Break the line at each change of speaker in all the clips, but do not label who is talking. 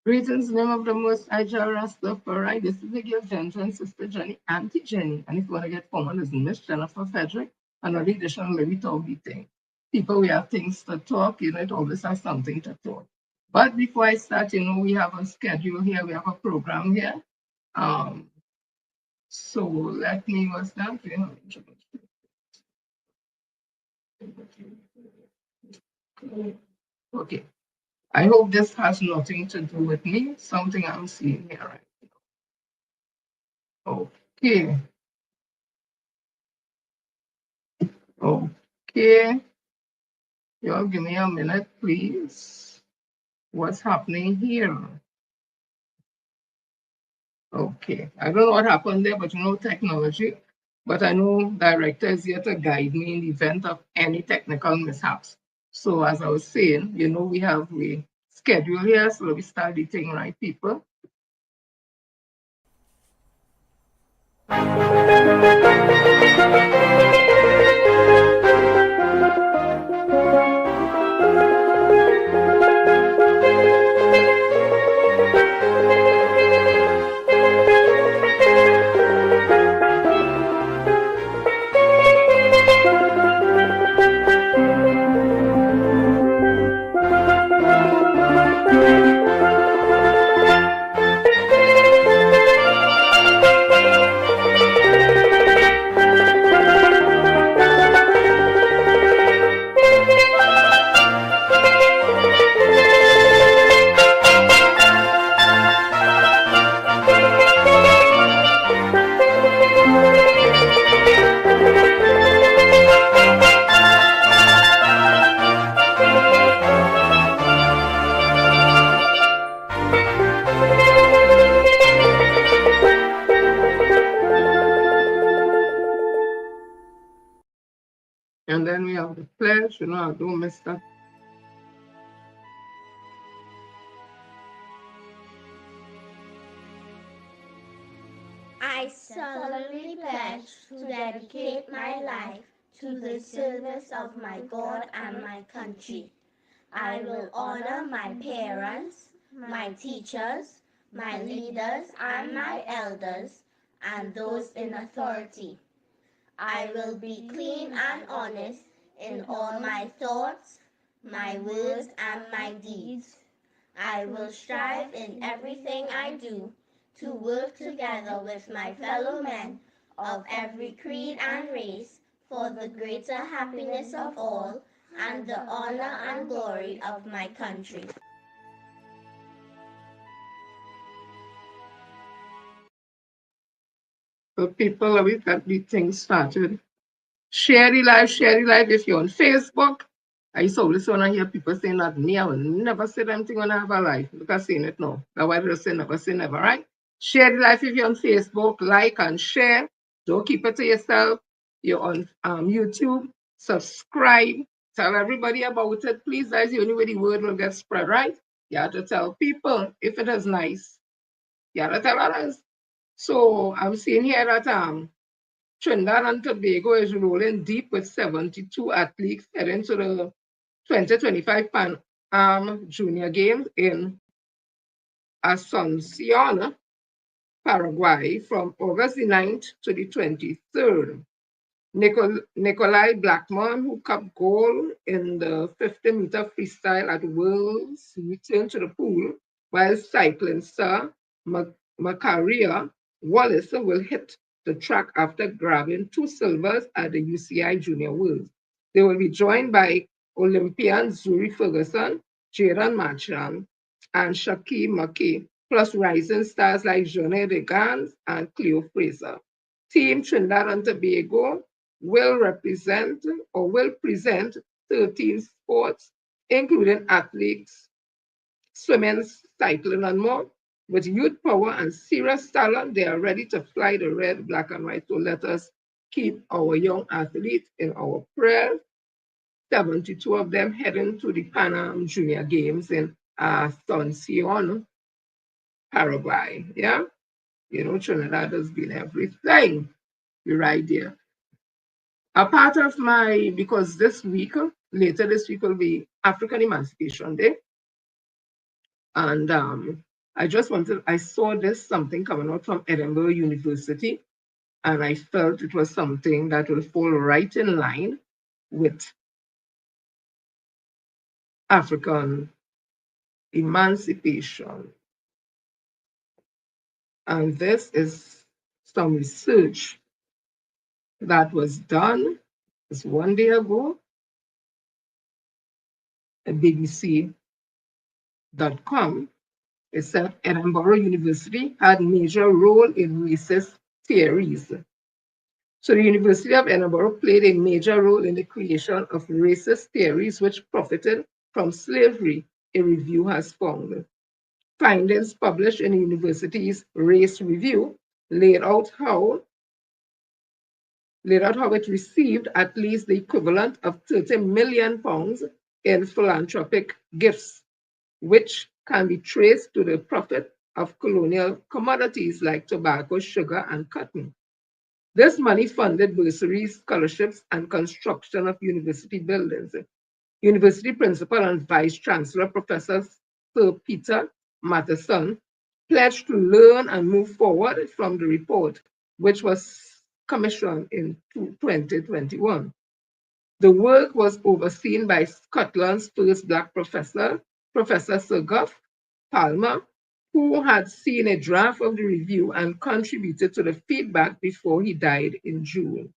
Greetings in the name of the Most High Jah Rastafari. This is the girl Jensen, Sister Jenny, Auntie Jenny. And if you want to get formal, this is Miss Jennifer Frederick. Another edition of Let Me Talk the Thing. People, we have things to talk, it always has something to talk. But before I start, we have a schedule here, we have a program here. So let me, what's that? Okay. I hope this has nothing to do with me, something I'm seeing here right now. Okay. Okay. Y'all give me a minute, please. What's happening here? Okay. I don't know what happened there, but technology. But I know director is here to guide me in the event of any technical mishaps. So as I was saying, we have a schedule here, so we start the thing right, people. And then we have the pledge, I don't miss that.
I solemnly pledge to dedicate my life to the service of my God and my country. I will honor my parents, my teachers, my leaders, and my elders, and those in authority. I will be clean and honest in all my thoughts, my words, and my deeds. I will strive in everything I do to work together with my fellow men of every creed and race for the greater happiness of all and the honor and glory of my country.
So people, we've got the thing started. Share the live, if you're on Facebook. I used to always want to hear people saying that me, I will never say them thing when I have a life. Look at saying it now. That's why they say never, right? Share the live if you're on Facebook, like and share. Don't keep it to yourself. You're on YouTube. Subscribe. Tell everybody about it. Please, that's the only way the word will get spread, right? You have to tell people if it is nice. You have to tell others. So I'm seeing here that Trinidad and Tobago is rolling deep with 72 athletes heading to the 2025 Pan Am Junior Games in Asuncion, Paraguay from August the 9th to the 23rd. Nikolai Blackman, who capped gold in the 50-meter freestyle at Worlds, returned to the pool, while cycling star Macaria Wallace will hit the track after grabbing 2 silvers at the UCI Junior Worlds. They will be joined by Olympian Zuri Ferguson, Jaden Marchand, and Shaki Maki, plus rising stars like Jeanne de Gans and Cleo Fraser. Team Trinidad and Tobago will represent or will present 13 sports, including athletics, swimming, cycling, and more. With youth power and serious talent, they are ready to fly the red, black, and white. So let us keep our young athletes in our prayers. 72 of them heading to the Pan Am Junior Games in Asuncion, Paraguay. Yeah? Trinidad has been everything. You're right there. A part of because later this week will be African Emancipation Day. And I saw this something coming out from Edinburgh University, and I felt it was something that will fall right in line with African emancipation. And this is some research that was done just one day ago at BBC.com. It said Edinburgh University had major role in racist theories. So the University of Edinburgh played a major role in the creation of racist theories which profited from slavery, a review has found. Findings published in the university's Race Review laid out how it received at least the equivalent of £30 million in philanthropic gifts, which can be traced to the profit of colonial commodities like tobacco, sugar, and cotton. This money funded bursaries, scholarships, and construction of university buildings. University principal and vice chancellor, Professor Sir Peter Matheson, pledged to learn and move forward from the report, which was commissioned in 2021. The work was overseen by Scotland's first Black professor, Professor Sir Gough Palmer, who had seen a draft of the review and contributed to the feedback before he died in June.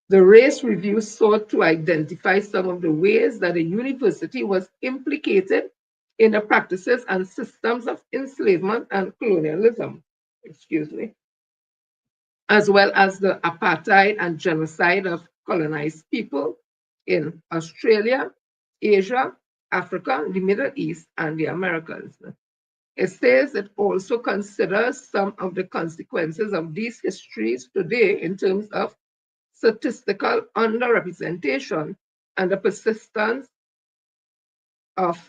The Race Review sought to identify some of the ways that the university was implicated in the practices and systems of enslavement and colonialism, as well as the apartheid and genocide of colonized people in Australia, Asia, Africa, the Middle East, and the Americas. It says it also considers some of the consequences of these histories today in terms of statistical underrepresentation and the persistence of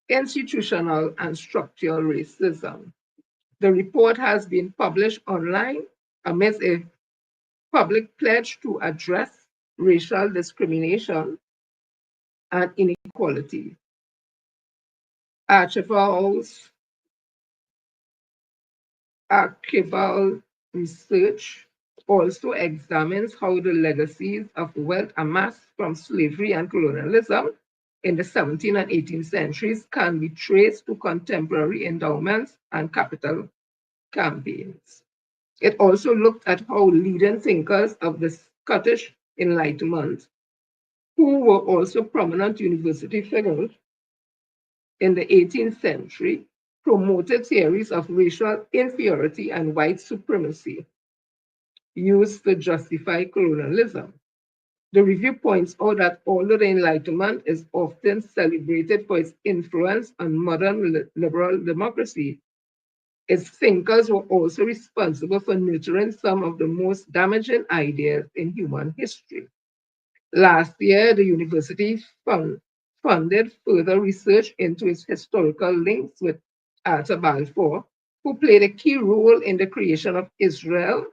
institutional and structural racism. The report has been published online amidst a public pledge to address racial discrimination and inequality. Archival research also examines how the legacies of wealth amassed from slavery and colonialism in the 17th and 18th centuries can be traced to contemporary endowments and capital campaigns. It also looked at how leading thinkers of the Scottish Enlightenment, who were also prominent university figures in the 18th century, promoted theories of racial inferiority and white supremacy used to justify colonialism. The review points out that although the Enlightenment is often celebrated for its influence on modern liberal democracy, its thinkers were also responsible for nurturing some of the most damaging ideas in human history. Last year, the university funded further research into its historical links with Arthur Balfour, who played a key role in the creation of Israel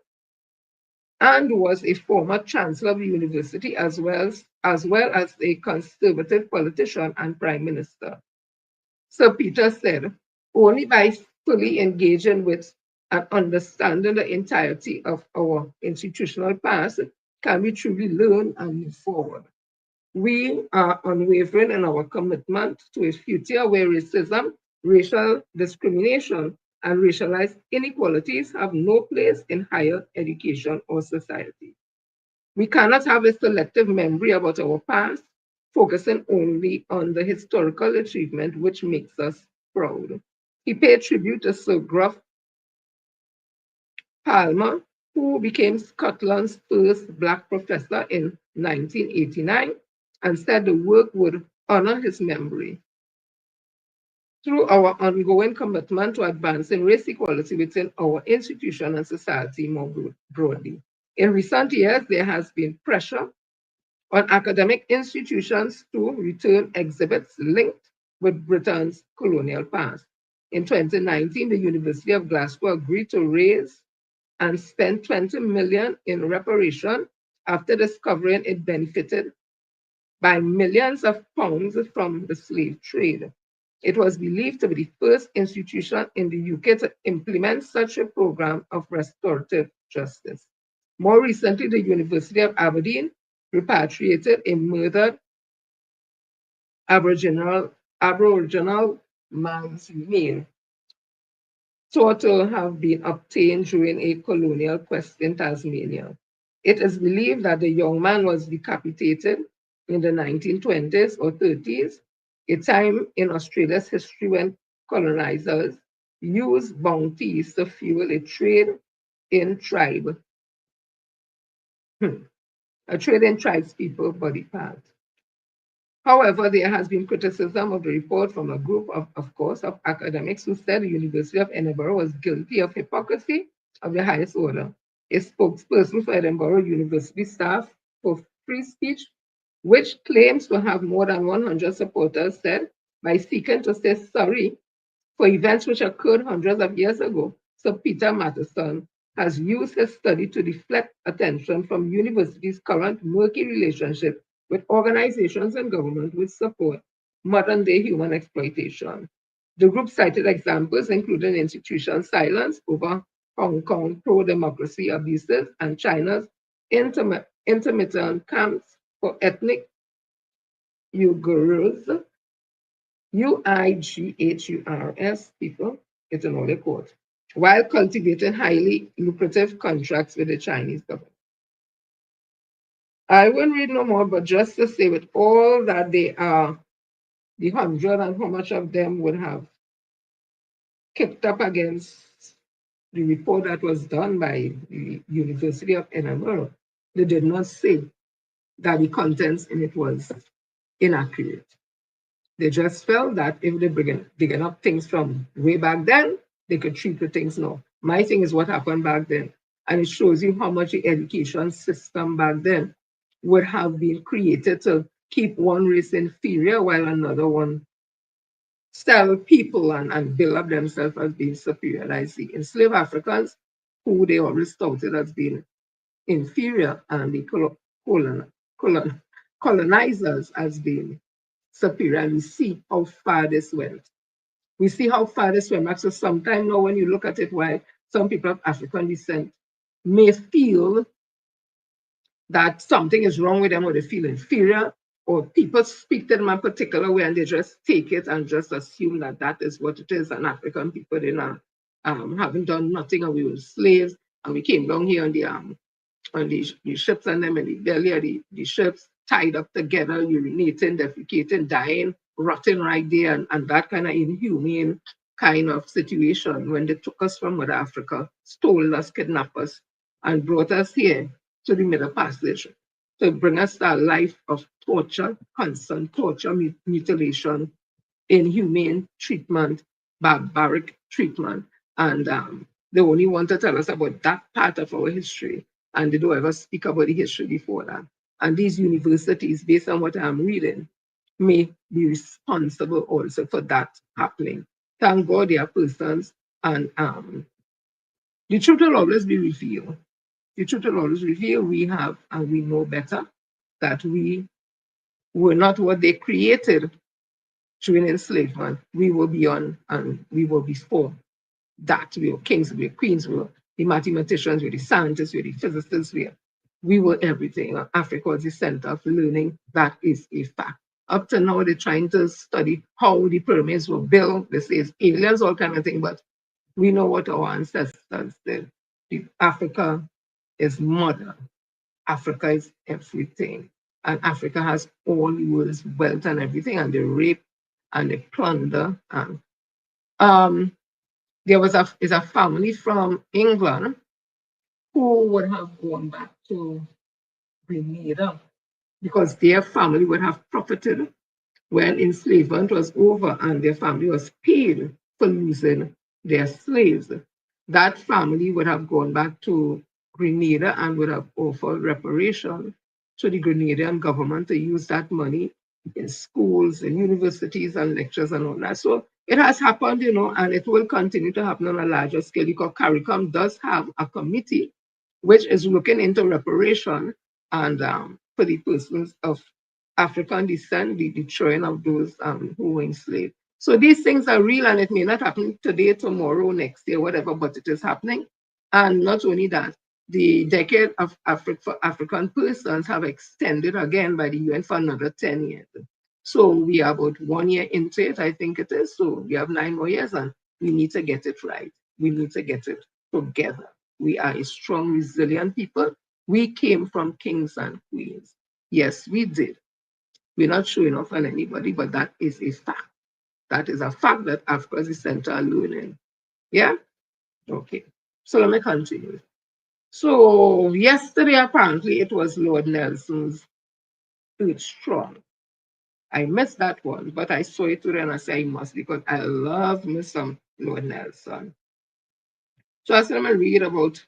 and was a former chancellor of the university as well as a conservative politician and prime minister. Sir Peter said, only by fully engaging with and understanding the entirety of our institutional past can we truly learn and move forward. We are unwavering in our commitment to a future where racism, racial discrimination, and racialized inequalities have no place in higher education or society. We cannot have a selective memory about our past, focusing only on the historical achievement which makes us proud. He paid tribute to Sir Gough Palmer, who became Scotland's first Black professor in 1989, and said the work would honor his memory. Through our ongoing commitment to advancing race equality within our institution and society more broadly. In recent years, there has been pressure on academic institutions to return exhibits linked with Britain's colonial past. In 2019, the University of Glasgow agreed to raise and spend 20 million in reparation after discovering it benefited by millions of pounds from the slave trade. It was believed to be the first institution in the UK to implement such a program of restorative justice. More recently, the University of Aberdeen repatriated a murdered Aboriginal man's remain, thought to have been obtained during a colonial quest in Tasmania. It is believed that the young man was decapitated in the 1920s or 30s, a time in Australia's history when colonizers used bounties to fuel a trade in tribe, a trade in tribespeople body parts. However, there has been criticism of the report from a group of course, of academics who said the University of Edinburgh was guilty of hypocrisy of the highest order. A spokesperson for Edinburgh University staff for free speech, which claims to have more than 100 supporters, said by seeking to say sorry for events which occurred hundreds of years ago. Sir Peter Matheson has used his study to deflect attention from university's current murky relationship with organizations and government which support modern day human exploitation. The group cited examples including institutions' silence over Hong Kong pro democracy abuses and China's intermittent camps for ethnic Uyghurs, Uighurs people, it's an only quote, while cultivating highly lucrative contracts with the Chinese government. I won't read no more, but just to say with all that they are, the hundred and how much of them would have kicked up against the report that was done by the University of Edinburgh, they did not say that the contents in it was inaccurate. They just felt that if they bring digging up things from way back then, they could treat the things now. My thing is what happened back then. And it shows you how much the education system back then would have been created to keep one race inferior while another one sell people and build up themselves as being superior. I see enslaved Africans who they always touted as being inferior and the colon, colonizers as being superior. And we see how far this went. We see how far this went back. So sometimes now when you look at it, why some people of African descent may feel that something is wrong with them or they feel inferior, or people speak to them in a particular way and they just take it and just assume that that is what it is. And African people, they not, haven't done nothing and we were slaves and we came down here on the ships and them in the belly of the ships, tied up together, urinating, defecating, dying, rotting right there, and that kind of inhumane kind of situation when they took us from Mother Africa, stole us, kidnapped us, and brought us here to the Middle Passage to bring us a life of torture, constant torture, mutilation, inhumane treatment, barbaric treatment. And they only want to tell us about that part of our history. And they don't ever speak about the history before that. And these universities, based on what I'm reading, may be responsible also for that happening. Thank God they are persons, and the truth will always be revealed. The truth will always reveal we have and we know better that we were not what they created during enslavement. We were beyond and we were before that. We were kings, we were queens, we were the mathematicians, we were the scientists, we were the physicists, we were everything. Africa was the center of learning. That is a fact. Up to now, they're trying to study how the pyramids were built. They say it's aliens, all kind of thing, but we know what our ancestors did. Africa is mother. Africa is everything. And Africa has all the world's wealth and everything, and they rape and they plunder. And there was is a family from England who would have gone back to Grenada because their family would have profited when enslavement was over and their family was paid for losing their slaves. That family would have gone back to Grenada and would have offered reparation to the Grenadian government to use that money in schools and universities and lectures and all that. So it has happened, and it will continue to happen on a larger scale because CARICOM does have a committee which is looking into reparation and for the persons of African descent, the destroying of those who were enslaved. So these things are real and it may not happen today, tomorrow, next year, whatever, but it is happening. And not only that, the decade of for African persons have extended again by the UN for another 10 years. So we are about 1 year into it, I think it is. So we have 9 more years and we need to get it right. We need to get it together. We are a strong, resilient people. We came from kings and queens. Yes, we did. We're not showing off on anybody, but that is a fact. That is a fact that Africa is the center of learning. Yeah? Okay. So let me continue. So yesterday, apparently, it was Lord Nelson's Earth Strong. I missed that one, but I saw it today and I said I must because I love me some Lord Nelson. So I said, I'm going to read about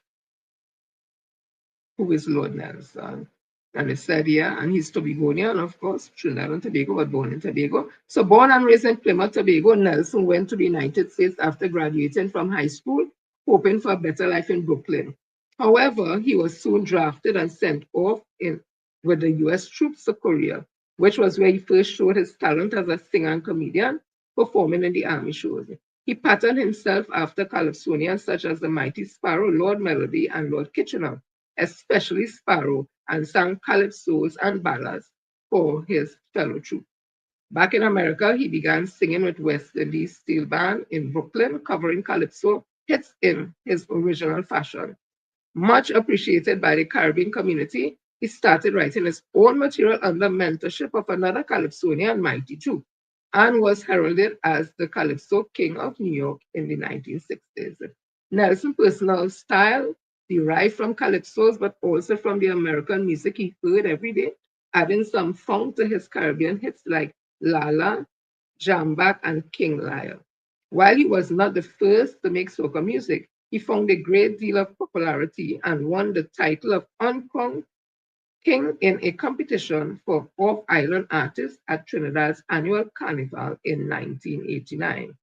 who is Lord Nelson. And it said, yeah, and he's Tobagonian, of course, Trinidad and Tobago, but born in Tobago. So born and raised in Plymouth, Tobago, Nelson went to the United States after graduating from high school, hoping for a better life in Brooklyn. However, he was soon drafted and sent off with the U.S. troops to Korea, which was where he first showed his talent as a singer and comedian, performing in the army shows. He patterned himself after Calypsonians such as the Mighty Sparrow, Lord Melody, and Lord Kitchener, especially Sparrow, and sang calypsos and ballads for his fellow troops. Back in America, he began singing with West Indies Steel Band in Brooklyn, covering calypso hits in his original fashion. Much appreciated by the Caribbean community, he started writing his own material under mentorship of another Calypsonian, Mighty True, and was heralded as the Calypso King of New York in the 1960s. Nelson's personal style derived from calypsos, but also from the American music he heard every day, adding some funk to his Caribbean hits like Lala, Jambak, and King Liar. While he was not the first to make soca music, he found a great deal of popularity and won the title of Uncrowned King in a competition for off-island artists at Trinidad's annual carnival in 1989.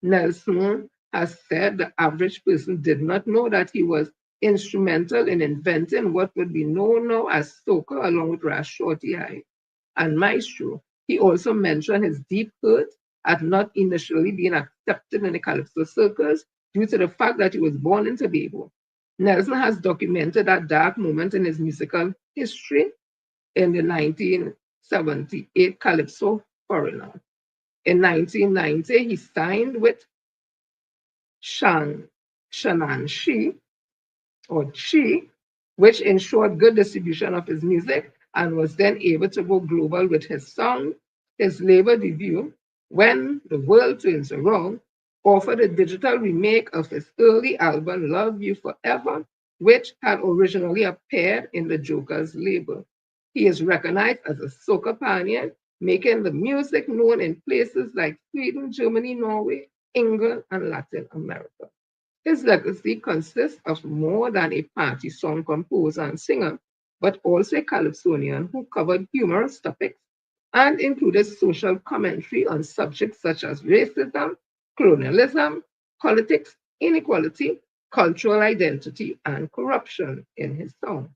Nelson has said the average person did not know that he was instrumental in inventing what would be known now as soca along with Ras Shorty High and Maestro. He also mentioned his deep hurt at not initially being accepted in the Calypso circles due to the fact that he was born in Tobago. Nelson has documented that dark moment in his musical history in the 1978 Calypso Foreigner. In 1990, he signed with Shannon Shi, which ensured good distribution of his music and was then able to go global with his song. His label debut, When the World Turns Around, offered a digital remake of his early album Love You Forever, which had originally appeared in the Joker's label. He is recognized as a soca pioneer, making the music known in places like Sweden, Germany, Norway, England, and Latin America. His legacy consists of more than a party song composer and singer, but also a calypsonian who covered humorous topics and included social commentary on subjects such as racism, colonialism, politics, inequality, cultural identity, and corruption in his song.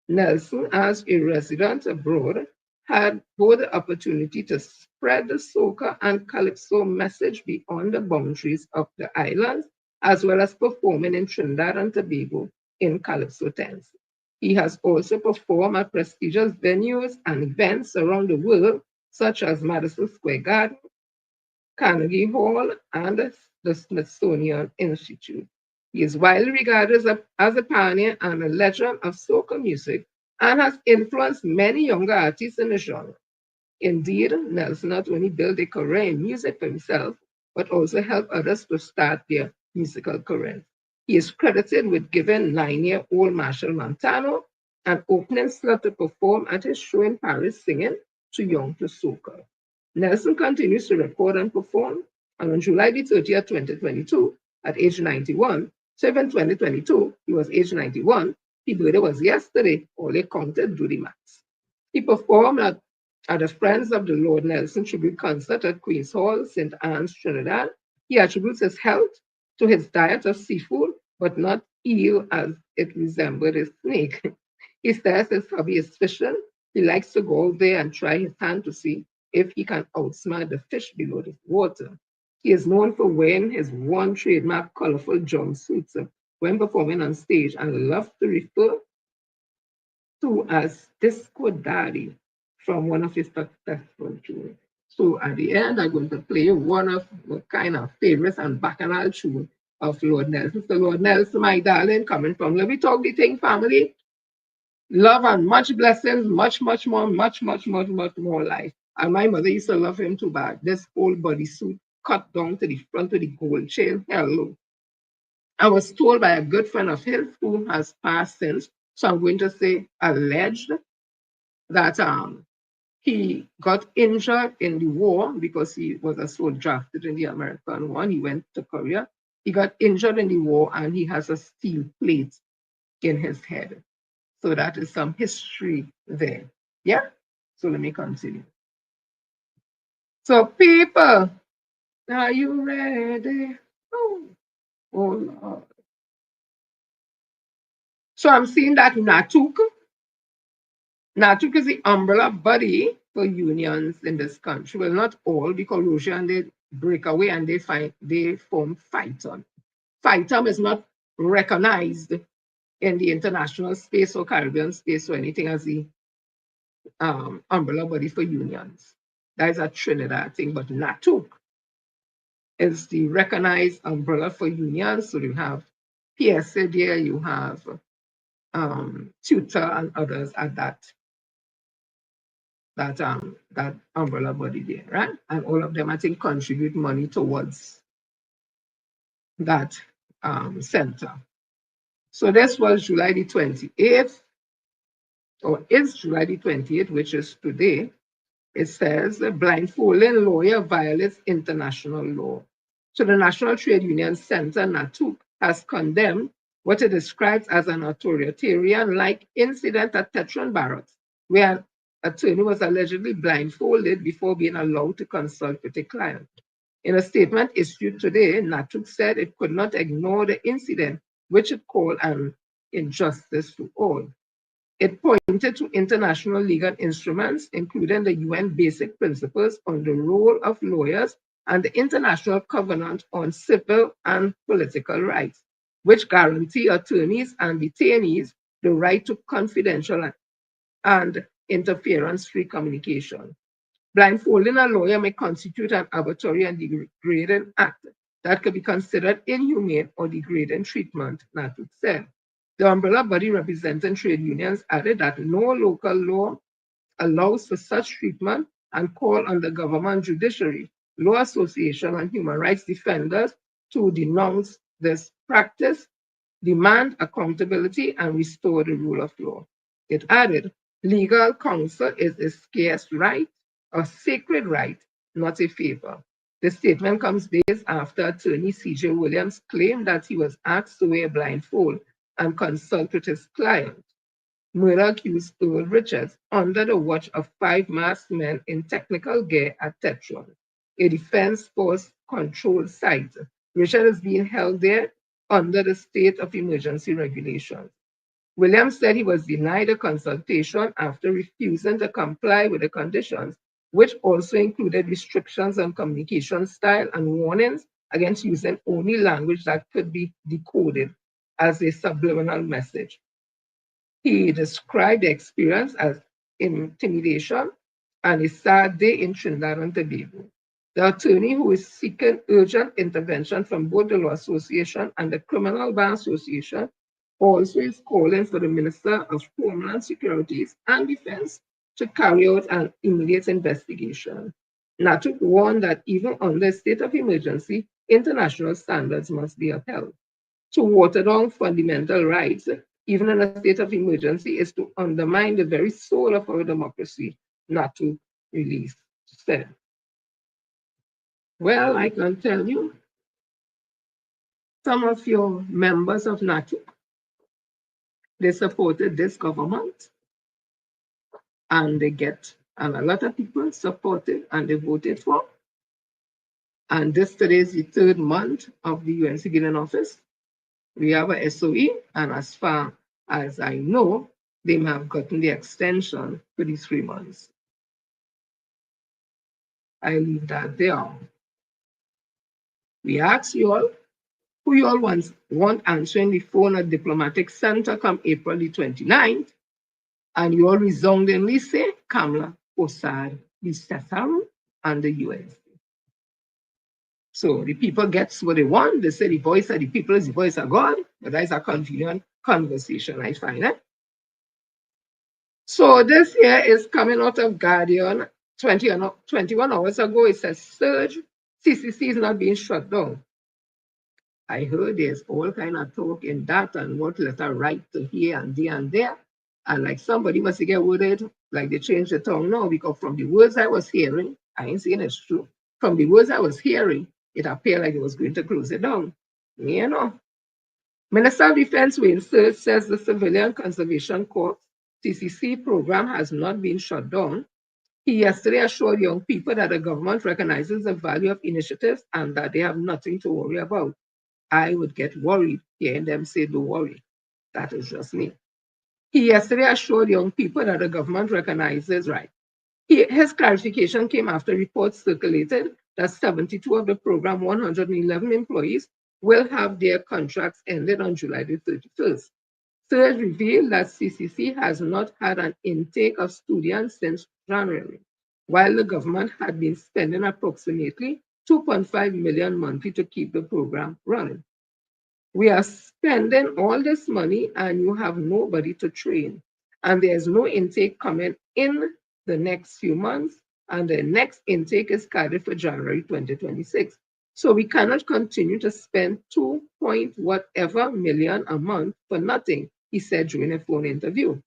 Nelson, as a resident abroad, had both the opportunity to spread the soca and calypso message beyond the boundaries of the islands, as well as performing in Trinidad and Tobago in calypso tents. He has also performed at prestigious venues and events around the world, such as Madison Square Garden, Carnegie Hall, and the Smithsonian Institute. He is widely regarded as a pioneer and a legend of soca music and has influenced many younger artists in the genre. Indeed, Nelson not only built a career in music for himself, but also helped others to start their musical careers. He is credited with giving 9-year-old Marshall Montano an opening slot to perform at his show in Paris singing Too Young to Soca. Nelson continues to record and perform, and on July the 30th, 2022, at age 91, so if in 2022 he was age 91, his birthday was yesterday, all they counted do the maths. He performed at the Friends of the Lord Nelson tribute concert at Queen's Hall, St. Anne's, Trinidad. He attributes his health to his diet of seafood, but not eel as it resembled a snake. He says his hobby is fishing. He likes to go out there and try his hand to see if he can outsmart the fish below the water. He is known for wearing his one trademark colorful jumpsuits when performing on stage and loves to refer to as Disco Daddy from one of his successful tunes. So at the end, I'm going to play one of the kind of favorites and bacchanal tune of Lord Nelson. So Lord Nelson, my darling, coming from Let Me Talk the Ting family, love and much blessings, much more, much more life. And my mother used to love him too bad. This whole bodysuit cut down to the front of the gold chain. Hello. I was told by a good friend of his who has passed since, so I'm going to say alleged, that he got injured in the war because he was a soldier drafted in the American one. He went to Korea. He got injured in the war and he has a steel plate in his head. So that is some history there. Yeah? So let me continue. So, people, are you ready? Oh, oh Lord. So I'm seeing that Natuk is the umbrella body for unions in this country. Well, not all, because Russia and they break away and they form FITOM. FITOM is not recognized in the international space or Caribbean space or anything as the umbrella body for unions. That is a Trinidad thing, but NATUC is the recognized umbrella for unions. So you have PSA there, you have tutor and others at that umbrella body there, right? And all of them, I think, contribute money towards that center. So this was July the 28th, or is July the 28th, which is today. It says blindfolding lawyer violates international law. So the National Trade Union Center, NATUC, has condemned what it describes as an authoritarian-like incident at Tetron Barracks, where an attorney was allegedly blindfolded before being allowed to consult with a client. In a statement issued today, NATUC said it could not ignore the incident, which it called an injustice to all. It pointed to international legal instruments, including the UN Basic Principles on the Role of Lawyers and the International Covenant on Civil and Political Rights, which guarantee attorneys and detainees the right to confidential and interference-free communication. Blindfolding a lawyer may constitute an arbitrary and degrading act that could be considered inhumane or degrading treatment, Natuk said. The umbrella body representing trade unions added that no local law allows for such treatment and called on the government, judiciary, law association, and human rights defenders to denounce this practice, demand accountability, and restore the rule of law. It added, legal counsel is a scarce right, a sacred right, not a favor. The statement comes days after attorney C.J. Williams claimed that he was asked to wear a blindfold and consult with his client, murder accused Earl Richards, under the watch of 5 masked men in technical gear at Tetron, a defense force controlled site. Richard is being held there under the state of emergency regulations. Williams said he was denied a consultation after refusing to comply with the conditions, which also included restrictions on communication style and warnings against using only language that could be decoded as a subliminal message. He described the experience as intimidation and a sad day in Trinidad and Tobago. The attorney, who is seeking urgent intervention from both the Law Association and the Criminal Bar Association, also is calling for the Minister of Homeland Security and Defense to carry out an immediate investigation. NATUC warned that even under a state of emergency, international standards must be upheld. To water down fundamental rights, even in a state of emergency, is to undermine the very soul of our democracy, NATUC release said. Well, I can tell you, some of your members of NATUC, they supported this government and and a lot of people supported and they voted for. And this today is the 3rd month of the UN civilian office. We have a SOE, and as far as I know, they may have gotten the extension for the 3 months. I leave that there. We ask you all who you all want answering the phone at Diplomatic Center come April the 29th, and you all resoundingly say Kamala Osad, the Cesaro, and the US. So the people gets what they want. They say the voice of the people is the voice of God, but that's a convenient conversation, I find it. So this here is coming out of Guardian 21 hours ago. It says surge, CCC is not being shut down. I heard there's all kind of talk in that and what letter write to here and there and there. And like somebody must get worried, like they changed the tongue now, because from the words I was hearing, I ain't saying it's true. From the words I was hearing, it appeared like it was going to close it down. You know. Minister of Defense Wayne Search says the Civilian Conservation Corps CCC program has not been shut down. He yesterday assured young people that the government recognizes the value of initiatives and that they have nothing to worry about. I would get worried hearing them say, don't worry. That is just me. He yesterday assured young people that the government recognizes right. His clarification came after reports circulated that 72 of the program 111 employees will have their contracts ended on July the 31st. Surge revealed that CCC has not had an intake of students since January, while the government had been spending approximately 2.5 million monthly to keep the program running. We are spending all this money and you have nobody to train. And there's no intake coming in the next few months. And the next intake is scheduled for January 2026. So we cannot continue to spend 2 point whatever million a month for nothing, he said during a phone interview.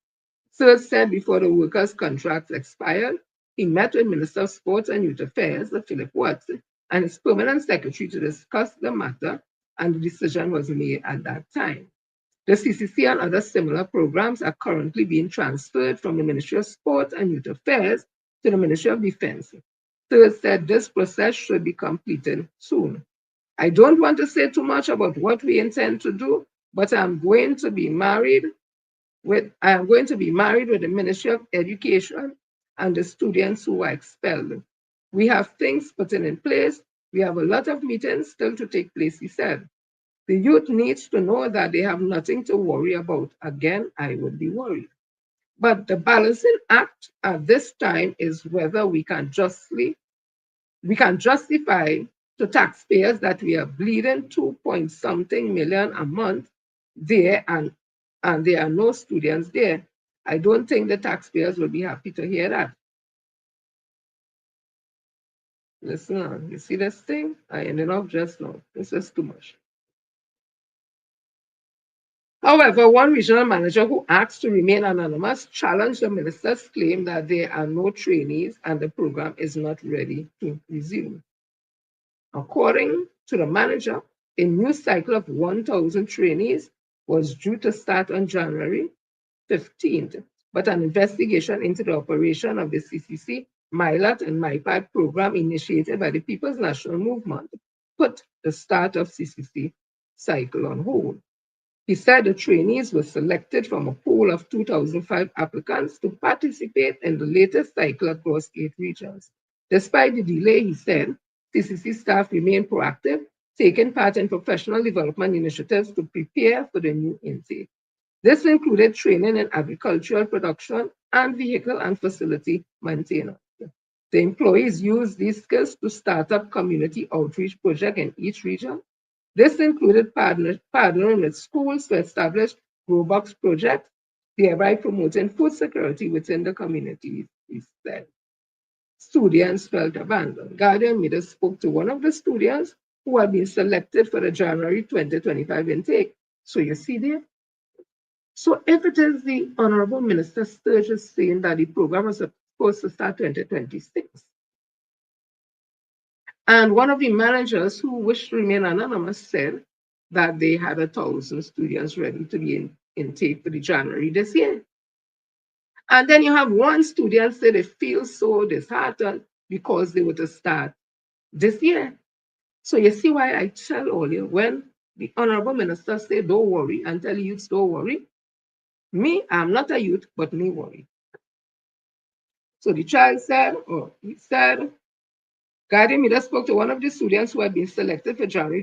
Search said before the workers' contracts expired, he met with Minister of Sports and Youth Affairs, Philip Watson, and his permanent secretary to discuss the matter, and the decision was made at that time. The CCC and other similar programs are currently being transferred from the Ministry of Sport and Youth Affairs to the Ministry of Defense. Third said this process should be completed soon. I don't want to say too much about what we intend to do, but I am going to be married with the Ministry of Education and the students who were expelled. We have things put in place. We have a lot of meetings still to take place, he said. The youth needs to know that they have nothing to worry about. Again, I would be worried. But the balancing act at this time is whether we can justify to taxpayers that we are bleeding 2 point something million a month there and there are no students there. I don't think the taxpayers will be happy to hear that. Listen on, you see this thing? I ended up just now. This is too much. However, one regional manager who asked to remain anonymous challenged the minister's claim that there are no trainees and the program is not ready to resume. According to the manager, a new cycle of 1,000 trainees was due to start on January 15th, but an investigation into the operation of the CCC, MILAT, and MIPAD program initiated by the People's National Movement put the start of CCC cycle on hold. He said the trainees were selected from a pool of 2005 applicants to participate in the latest cycle across 8 regions. Despite the delay, he said, CCC staff remain proactive, taking part in professional development initiatives to prepare for the new intake. This included training in agricultural production and vehicle and facility maintenance. The employees used these skills to start up community outreach projects in each region. This included partnering with schools to establish grow box projects, thereby promoting food security within the communities, he said. Students felt abandoned. Guardian Media spoke to one of the students who had been selected for the January 2025 intake. So you see there? So if it is the Honorable Minister Sturgis saying that the program was supposed to start 2026, and one of the managers who wished to remain anonymous said that they had 1,000 students ready to be in intake for the January this year. And then you have one student say they feel so disheartened because they were to start this year. So you see why I tell all you when the Honorable Minister say don't worry and tell youths don't worry. Me, I'm not a youth, but me worry. So the child said, or he said, Guardian Media spoke to one of the students who had been selected for January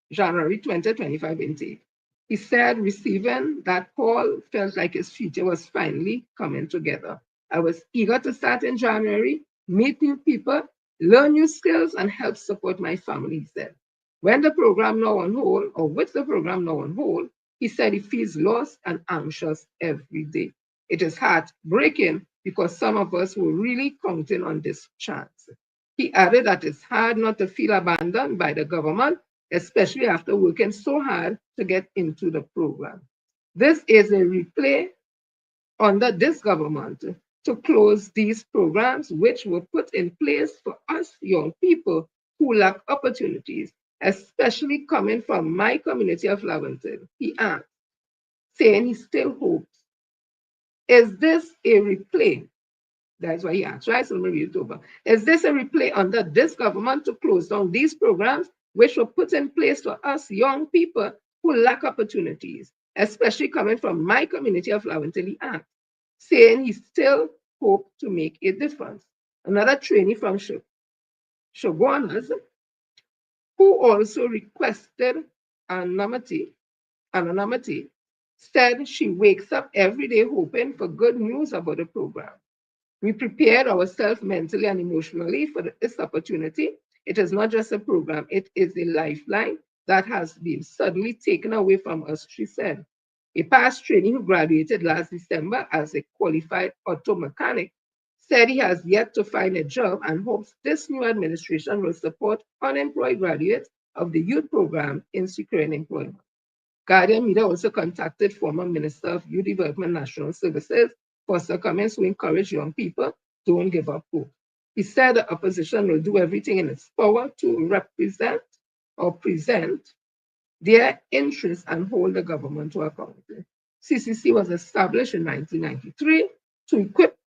2025 intake. He said receiving that call felt like his future was finally coming together. I was eager to start in January, meet new people, learn new skills, and help support my family, he said. When the program now on hold, or with the program now on hold, he said he feels lost and anxious every day. It is heartbreaking because some of us were really counting on this chance. He added that it's hard not to feel abandoned by the government, especially after working so hard to get into the program. This is a replay under this government to close these programs, which were put in place for us young people who lack opportunities, especially coming from my community of Laventille. He asked, saying he still hopes. Is this a replay? That's why he asked, right? So let me read it over. Is this a replay under this government to close down these programs, which were put in place for us young people who lack opportunities, especially coming from my community of Laventille? He asked, saying he still hoped to make a difference. Another trainee from Shoguanas, who also requested anonymity, said she wakes up every day hoping for good news about the program. We prepared ourselves mentally and emotionally for this opportunity. It is not just a program, it is a lifeline that has been suddenly taken away from us, she said. A past trainee who graduated last December as a qualified auto mechanic said he has yet to find a job and hopes this new administration will support unemployed graduates of the youth program in securing employment. Guardian Media also contacted former Minister of Youth Development National Services, Foster Cummings, who encouraged young people, don't give up hope. He said the opposition will do everything in its power to represent or present their interests and hold the government to account. CCC was established in 1993 to equip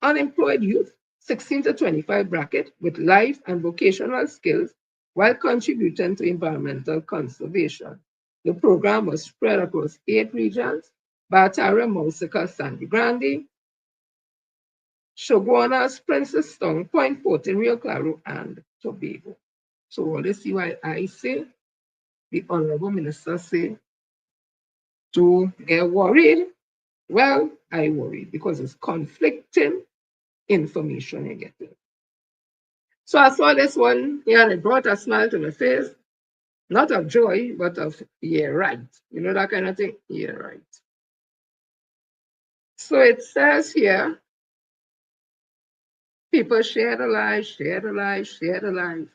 unemployed youth 16 to 25 bracket with life and vocational skills while contributing to environmental conservation. The program was spread across 8 regions: Batara, Mausaka, Sandy Grande, Shoguanas, Princestown, Point Fortin, Rio Claro, and Tobago. So all this see why I say, the Honorable Minister say, to get worried. Well, I worry because it's conflicting information you're getting. So I saw this one here and it brought a smile to my face, not of joy, but of, yeah, right. You know that kind of thing? Yeah, right. So it says here, people share the live, share the live, share the live,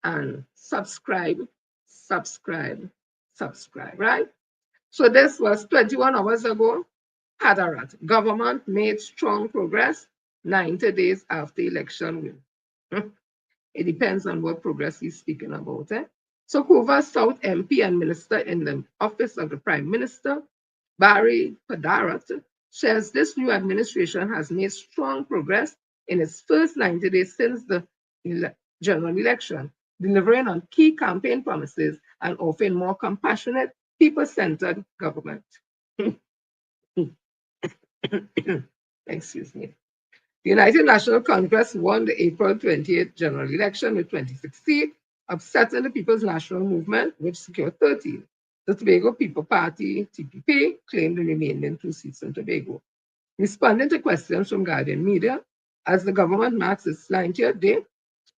and subscribe, subscribe, subscribe, right? So this was 21 hours ago. Hadarat, government made strong progress 90 days after election win. It depends on what progress he's speaking about. So Hoover South MP and Minister in the Office of the Prime Minister, Barry Padarat, says this new administration has made strong progress in its first 90 days since the general election, delivering on key campaign promises and offering more compassionate, people-centered government. Excuse me. The United National Congress won the April 28th general election with 26 seats, upsetting the People's National Movement, which secured 13. The Tobago People Party, TPP, claimed the remaining 2 seats in Tobago. Responding to questions from Guardian Media, as the government marks its 90th day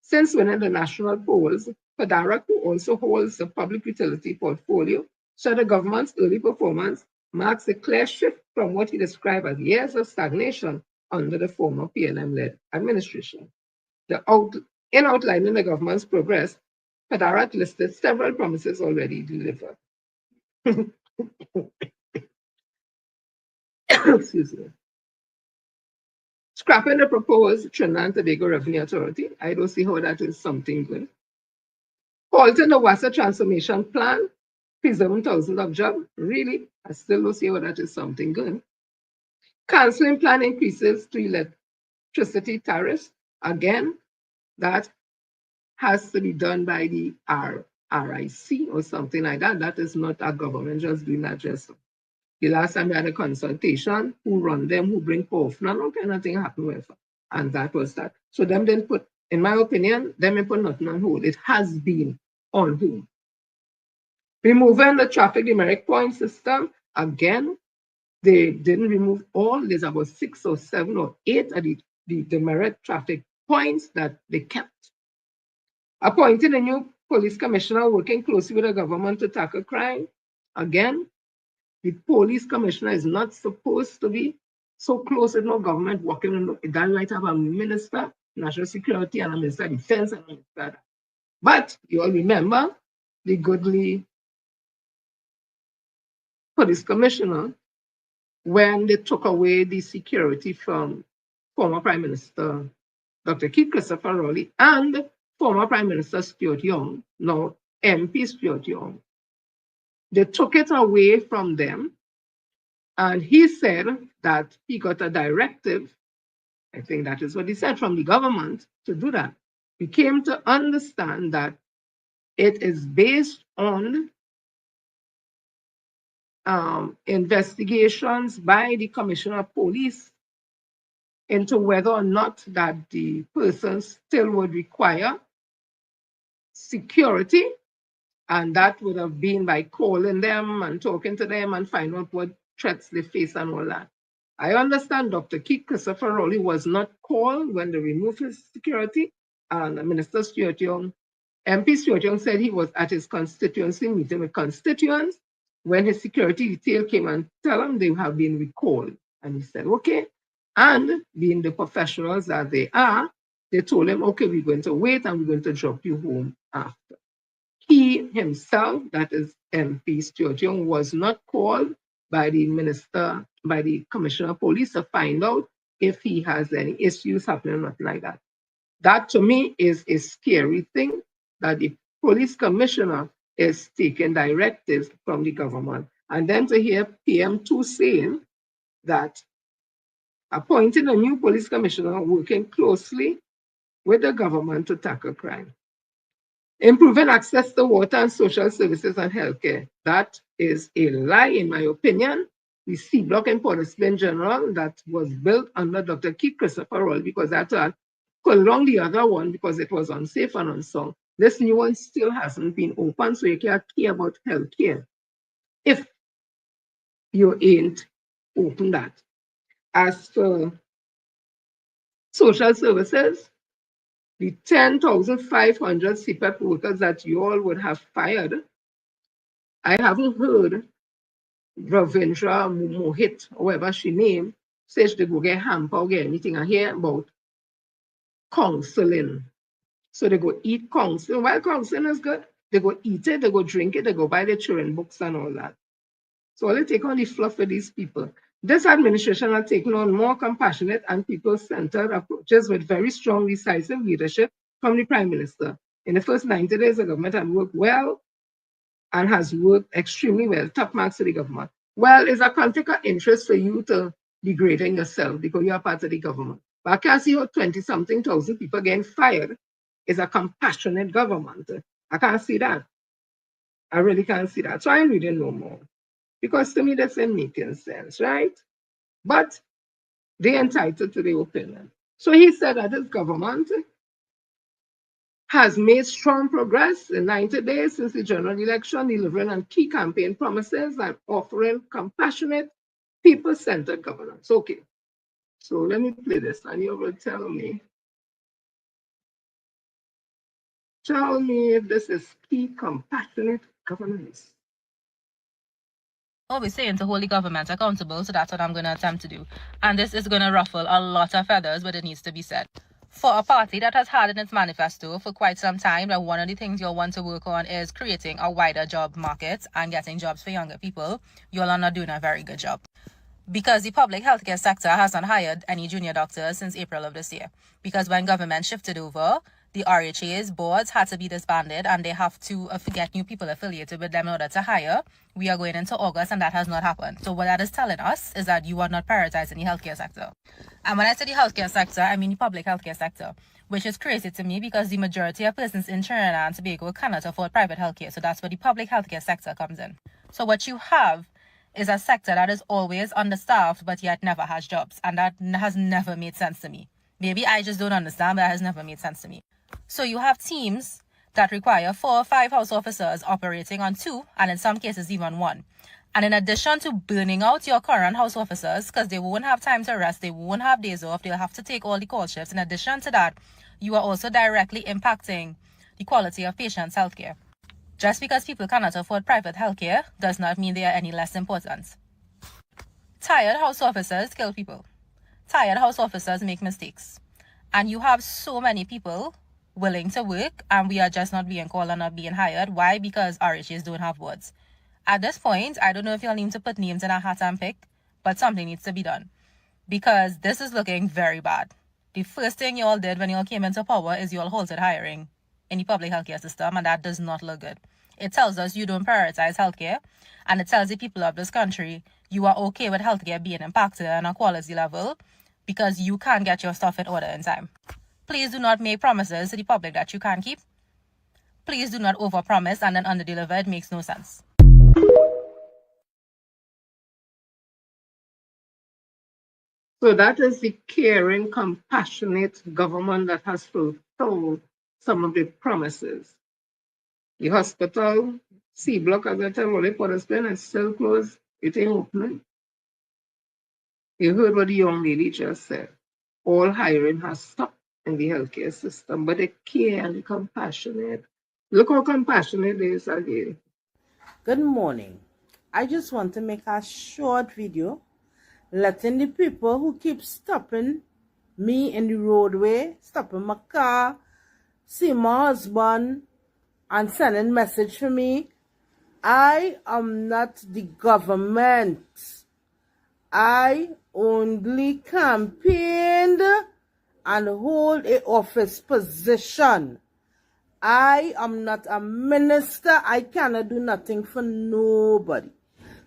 since winning the national polls, Padarak, who also holds the public utility portfolio, said the government's early performance marks a clear shift from what he described as years of stagnation under the former PNM-led administration. In outlining the government's progress, Padarak listed several promises already delivered. Excuse me. Scrapping the proposed Trinidad and Tobago Revenue Authority, I don't see how that is something good. Halting the WASA transformation plan, preserving thousands of jobs, really, I still don't see how that is something good. Canceling plan increases to electricity tariffs, again, that has to be done by the RIC or something like that. That is not our government just doing that just. The last time we had a consultation, who run them, who bring power, none of kind of thing happened with. And that was that. So them didn't put in my opinion, them may put nothing on hold. It has been on hold. Removing the traffic demerit point system, again, they didn't remove all. There's about 6 or 7 or 8 of the demerit traffic points that they kept. Appointing a new police commissioner working closely with the government to tackle crime. Again, the police commissioner is not supposed to be so close with no government working on it. That might have a minister, national security, and a minister of defense, and a minister. But you all remember the goodly police commissioner when they took away the security from former Prime Minister Dr. Keith Christopher Rowley and former Prime Minister Stuart Young, now MP Stuart Young. They took it away from them, and he said that he got a directive, I think that is what he said, from the government to do that. We came to understand that it is based on investigations by the Commissioner of Police into whether or not that the person still would require security, and that would have been by calling them and talking to them and find out what threats they face and all that. I understand Dr. Keith Christopher Rowley was not called when they removed his security, and Minister Stuart Young, MP Stuart Young said he was at his constituency meeting with constituents when his security detail came and tell him they have been recalled. And he said, okay. And being the professionals that they are, they told him, okay, we're going to wait and we're going to drop you home after. He himself, that is MP Stuart Young, was not called by the minister, by the commissioner of police to find out if he has any issues happening or nothing like that. That to me is a scary thing, that the police commissioner is taking directives from the government. And then to hear PM2 saying that appointing a new police commissioner working closely with the government to tackle crime. Improving access to water and social services and healthcare. That is a lie, in my opinion. The C block in Port of Spain General that was built under Dr. Keith Christopher Rowley, because that had pulled along the other one because it was unsafe and unsound. This new one still hasn't been open, so you can't care about healthcare if you ain't open that. As for social services, the 10,500 CPEP workers that you all would have fired, I haven't heard Ravindra Mohit, or whatever she named, says they go get hamper or get anything. I hear about counseling. So they go eat counseling. While counseling is good, they go eat it, they go drink it, they go buy their children books and all that. So all they take on the fluff for these people. This administration has taken on more compassionate and people-centered approaches with very strong, decisive leadership from the Prime Minister. In the first 90 days, the government has worked well and has worked extremely well. Top marks to the government. Well, it's a conflict of interest for you to be grading yourself because you are part of the government. But I can't see how 20-something thousand people getting fired is a compassionate government. I can't see that. I really can't see that. So I ain't reading no more. Because to me, that's not making sense, right? But they're entitled to their opinion. So he said that his government has made strong progress in 90 days since the general election, delivering on key campaign promises and offering compassionate, people-centered governance. Okay, so let me play this, and you will tell me if this is key compassionate governance.
Always saying to hold the government accountable, so that's what I'm going to attempt to do. And this is going to ruffle a lot of feathers, but it needs to be said. For a party that has had in its manifesto for quite some time that one of the things you'll want to work on is creating a wider job market and getting jobs for younger people, you all are not doing a very good job. Because the public healthcare sector hasn't hired any junior doctors since April of this year. Because when government shifted over, the RHA's boards had to be disbanded and they have to get new people affiliated with them in order to hire. We are going into August and that has not happened. So what that is telling us is that you are not prioritizing the healthcare sector. And when I say the healthcare sector, I mean the public healthcare sector, which is crazy to me because the majority of persons in Trinidad and Tobago cannot afford private healthcare. So that's where the public healthcare sector comes in. So what you have is a sector that is always understaffed but yet never has jobs, and that has never made sense to me. Maybe I just don't understand, but that has never made sense to me. So you have teams that require 4 or 5 house officers operating on 2, and in some cases even 1. And in addition to burning out your current house officers, because they won't have time to rest, they won't have days off, they'll have to take all the call shifts. In addition to that, you are also directly impacting the quality of patients' healthcare. Just because people cannot afford private healthcare does not mean they are any less important. Tired house officers kill people. Tired house officers make mistakes. And you have so many people willing to work, and we are just not being called and not being hired. Why? Because RHAs don't have boards. At this point, I don't know if you'll need to put names in a hat and pick, but something needs to be done. Because this is looking very bad. The first thing you all did when you all came into power is you all halted hiring in the public healthcare system, and that does not look good. It tells us you don't prioritize healthcare, and it tells the people of this country you are okay with healthcare being impacted on a quality level because you can't get your stuff in order in time. Please do not make promises to the public that you can't keep. Please do not overpromise and then underdeliver. It makes no sense.
So that is the caring, compassionate government that has fulfilled some of the promises. The hospital, C block, as I tell you, Port of Spain is still closed. It ain't opening. You heard what the young lady just said. All hiring has stopped in the healthcare system, but they care and compassionate. Look how compassionate they is again.
Good morning. I just want to make a short video letting the people who keep stopping me in the roadway, stopping my car, see my husband, and sending message for me. I am not the government. I only campaigned and hold a office position. I am not a minister. I cannot do nothing for nobody.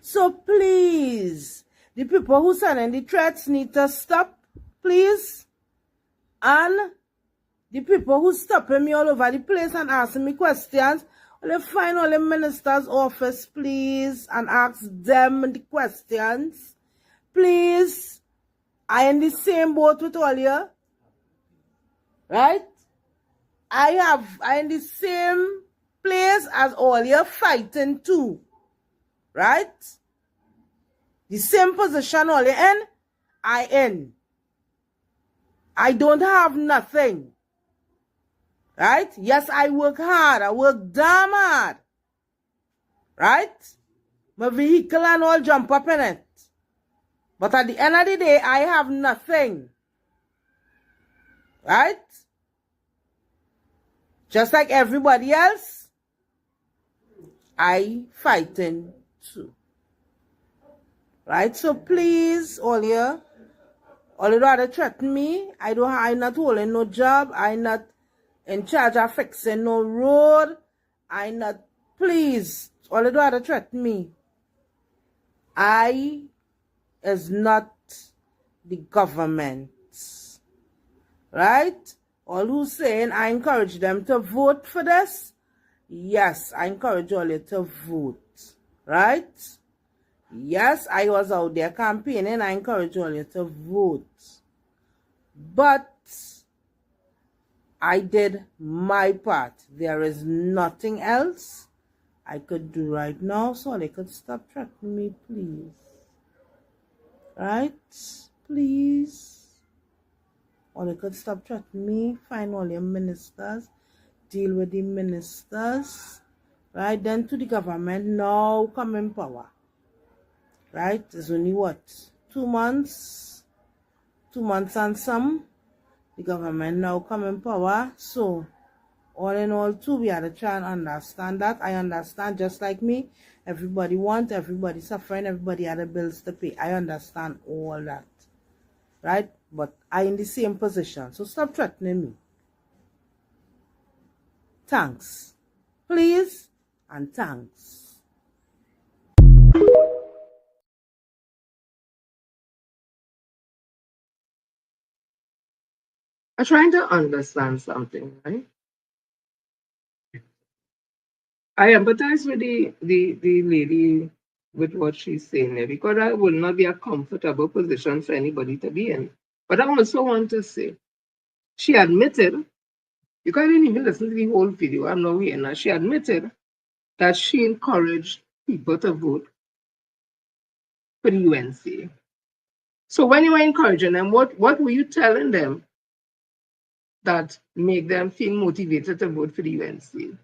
So please, the people who sending the threats need to stop, please. And the people who stopping me all over the place and asking me questions, well, find all the minister's office, please, and ask them the questions. Please, I in the same boat with all you. Right? I in the same place as all you fighting too. Right? The same position all you in, I in. I don't have nothing. Right? Yes, I work hard. I work damn hard. Right? My vehicle and all jump up in it. But at the end of the day, I have nothing. Right? Just like everybody else, I fighting too. Right? So please, all you rather threaten me. I'm not holding no job. I'm not in charge of fixing no road. Please, all you rather threaten me. I is not the government. Right? All who's saying I encourage them to vote for this. Yes, I encourage all you to vote. Right? Yes, I was out there campaigning. I encourage all you to vote. But I did my part. There is nothing else I could do right now, so they could stop threatening me, please. Right? Please. Or they could stop threatening me. Find all your ministers. Deal with the ministers. Right? Then to the government. Now come in power. Right? It's only what? 2 months? 2 months and some. The government now come in power. So, all in all, too, we had to try and understand that. I understand, just like me. Everybody wants, everybody suffering, everybody had the bills to pay. I understand all that. Right? But I in the same position. So stop threatening me. Thanks. Please and thanks.
I'm trying to understand something, right? I empathize with the lady with what she's saying there because that would not be a comfortable position for anybody to be in. But I also want to say She admitted, you can't even listen to the whole video, I'm not hearing her. She admitted that she encouraged people to vote for the UNC. So when you were encouraging them, what were you telling them that make them feel motivated to vote for the UNC?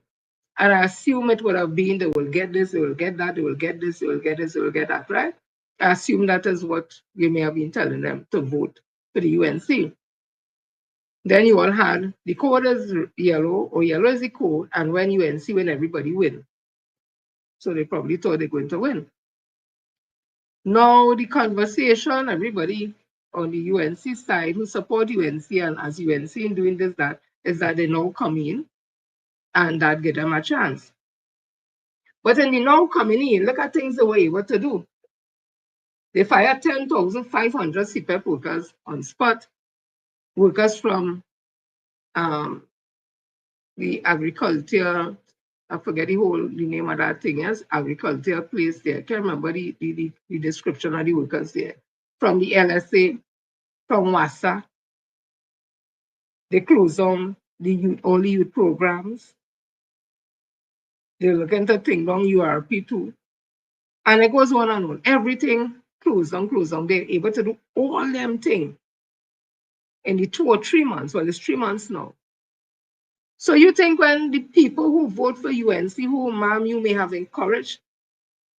And I assume it would have been they will get this, they will get that, they will get this, they will get this, they will get that, right? I assume that is what you may have been telling them to vote for the UNC. Then you all had the code is yellow, or yellow is the code, and when UNC win, everybody win. So they probably thought they're going to win. Now the conversation, everybody on the UNC side who support UNC and as UNC in doing this, that is that they now come in and that give them a chance. But in the now coming in, look at things they were able to do. They fired 10,500 CPEP workers on spot, workers from the agriculture, I forget the name of that thing is, agriculture place there. I can't remember the description of the workers there. From the LSA, from WASA, they closed down the youth, all the youth programs. They're looking to Ting down URP too. And it goes on and on. Everything closed down, closed down. They're able to do all them things in the 2 or 3 months. Well, it's 3 months now. So you think when the people who vote for UNC, who, ma'am, you may have encouraged,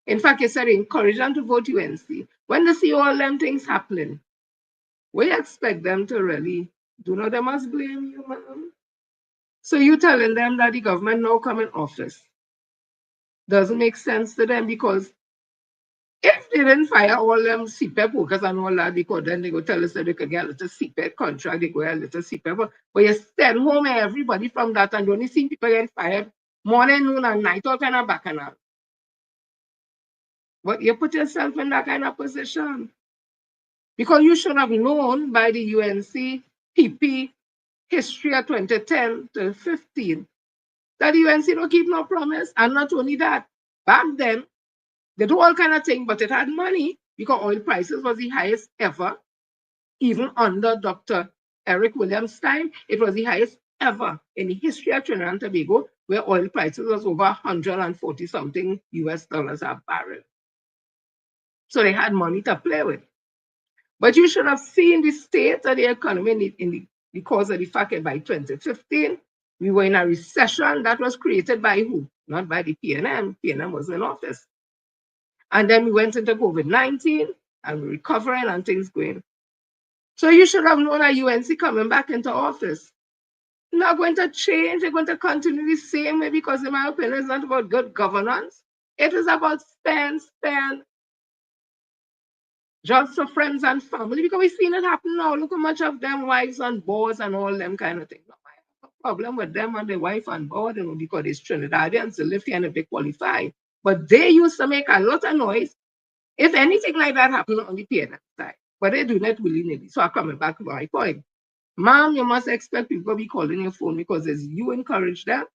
in fact, you said encourage them to vote UNC, when they see all them things happening, we expect them to really do not, they must blame you, ma'am. So you telling them that the government now come in office doesn't make sense to them, because if they didn't fire all them CPEP workers and all that, because then they go tell us that they could get a little CPEP contract, they go get a little CPEP, but you send home everybody from that and you only see people get fired morning, noon, and night, all kind of bacchanal. But you put yourself in that kind of position. Because you should have known by the UNC PP history of 2010 to 15 that the UNC don't keep no promise. And not only that, back then, they do all kind of things, but it had money because oil prices was the highest ever. Even under Dr. Eric Williams' time, it was the highest ever in the history of Trinidad and Tobago, where oil prices was over 140 something US dollars a barrel. So they had money to play with. But you should have seen the state of the economy because of the fact that by 2015, we were in a recession that was created by who? Not by the PNM. PNM was in office. And then we went into COVID-19 and we're recovering and things going. So you should have known that UNC coming back into office. Not going to change, they're going to continue the same way, because in my opinion, it's not about good governance. It is about spend, just for friends and family, because we've seen it happen now. Look how much of them wives on boards and all them kind of things. No, I have a problem with them and their wife on board, because it's Trinidadians, they live here and they qualify. But they used to make a lot of noise if anything like that happened on the PNM side. But they do not willy-nilly. So I'm coming back to my point. Ma'am, you must expect people to be calling your phone because as you encourage them,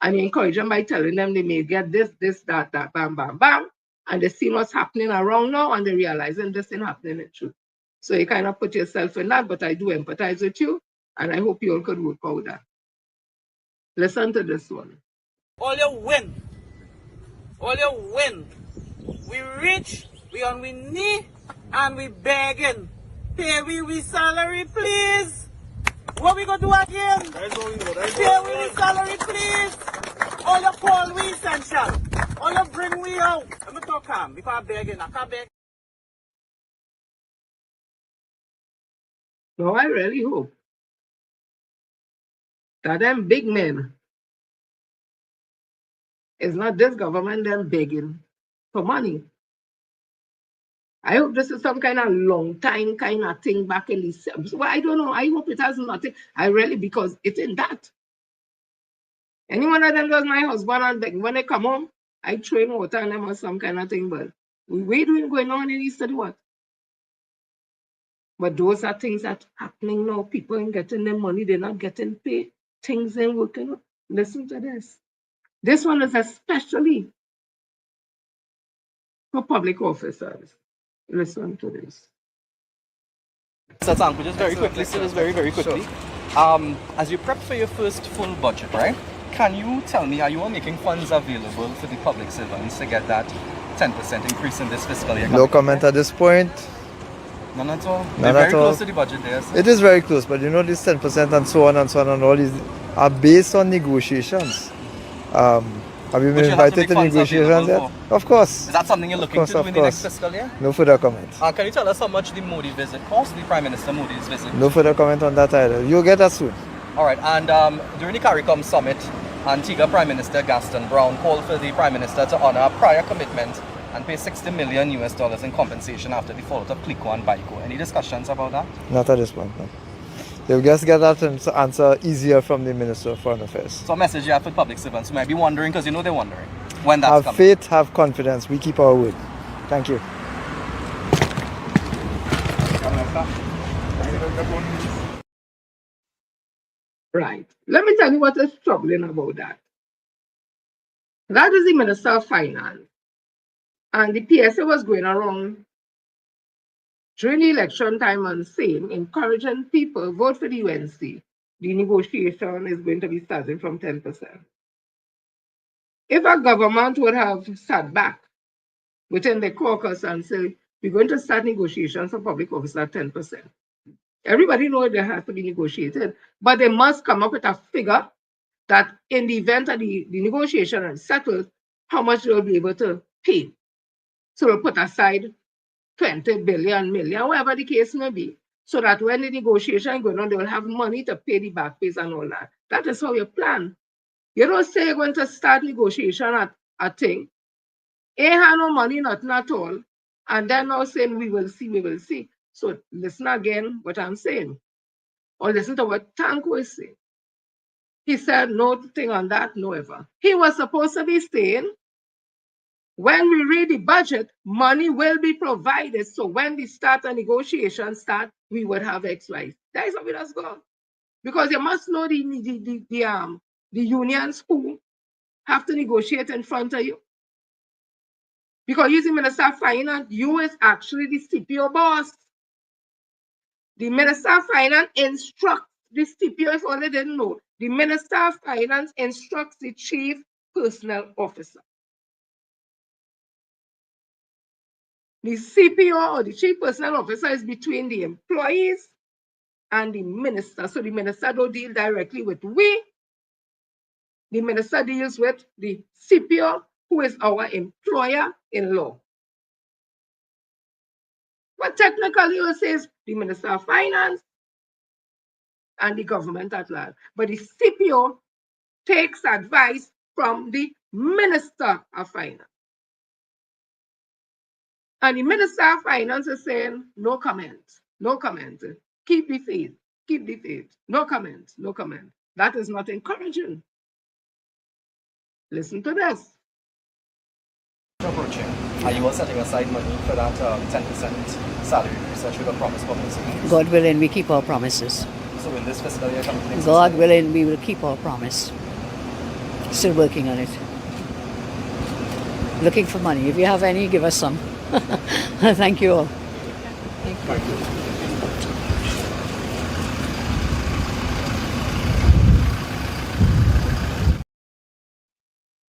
and you encourage them by telling them they may get this, that, bam, bam, bam. And they see what's happening around now and they realizing this ain't happening in truth. So you kind of put yourself in that, but I do empathize with you and I hope you all could work out that. Listen to this one.
All you win. All you win. We rich, we on we knee, and we begging. Pay we salary, please. What we gonna do again? Pay we salary, please. All you call we essential. All you bring we out. Let me talk calm because I'm begging. I can't beg.
So I really hope that them big men is not this government them begging for money. I hope this is some kind of long time kind of thing back in the, well, I don't know. I hope it has nothing. I really, because it's in that. Anyone of them does my husband and beg. When they come home, I train water on them or some kind of thing, but we doing going on in East to do what? But those are things that happening now. People ain't getting their money, they're not getting paid. Things ain't working. Listen to this. This one is especially for public officers. Listen to this.
So Tank, just very quickly, so just very quickly. Sure. As you prep for your first full budget, right? Can you tell me how you are making funds available for the public servants to get that 10% increase in this fiscal year?
No comment at this point.
None at all?
None
They're
at
very
all.
close to the budget there, sir.
It is very close, but you know this 10% and so on and so on and all these are based on negotiations. Have you
But
been
you have to
invited
make
to
funds
negotiations yet?
available
Of course.
Is that something you're looking to do in the next fiscal year?
No further comment.
Can you tell us how much the Modi visit cost, the Prime Minister Modi's visit?
No further comment on that either. You'll get that soon.
All right, and during the CARICOM summit, Antigua Prime Minister Gaston Brown called for the Prime Minister to honor a prior commitment and pay $60 million in compensation after the fallout of Clico and Baiko. Any discussions about that?
Not at this point, no. You'll just get that answer easier from the Minister of Foreign Affairs.
So a message you have for public servants who might be wondering, because you know they're wondering, when that's
Have
coming.
faith, have confidence. We keep our word. Thank you.
Right. Let me tell you what is troubling about that. That is the Minister of Finance. And the PSA was going around during the election time and saying, encouraging people vote for the UNC. The negotiation is going to be starting from 10%. If a government would have sat back within the caucus and said, we're going to start negotiations for public office at 10%. Everybody knows they have to be negotiated, but they must come up with a figure that in the event that the negotiation is settled, how much they'll be able to pay. So they'll put aside 20 billion, million, whatever the case may be, so that when the negotiation is going on, they will have money to pay the back pays and all that. That is how you plan. You don't say you're going to start negotiation at a thing, ain't have no money, nothing at all, and then now saying we will see, we will see. So listen again what I'm saying, or listen to what Tank was saying. He said no thing on that, no ever. He was supposed to be saying, when we read the budget, money will be provided. So when we start a negotiation start, we would have X, Y. That is how we just go. Because you must know the unions who have to negotiate in front of you. Because you're the Minister of Finance, you is actually the CPO boss. The Minister of Finance instructs the CPO, if only didn't know. The Minister of Finance instructs the Chief Personnel Officer. The CPO or the Chief Personnel Officer is between the employees and the minister. So the minister don't deal directly with we. The minister deals with the CPO, who is our employer in law. But technically, it says the Minister of Finance and the government at large. But the CPO takes advice from the Minister of Finance. And the Minister of Finance is saying, no comment, no comment. Keep the faith, keep the faith. No comment, no comment. That is not encouraging. Listen to this.
Approaching. Are you all setting aside money for that 10% salary increase that you have promised public servants?
God willing, we keep our promises.
So in this fiscal year coming next
God
fiscal year?
willing, we will keep our promise. Still working on it. Looking for money. If you have any, give us some. Thank you all.
Thank you.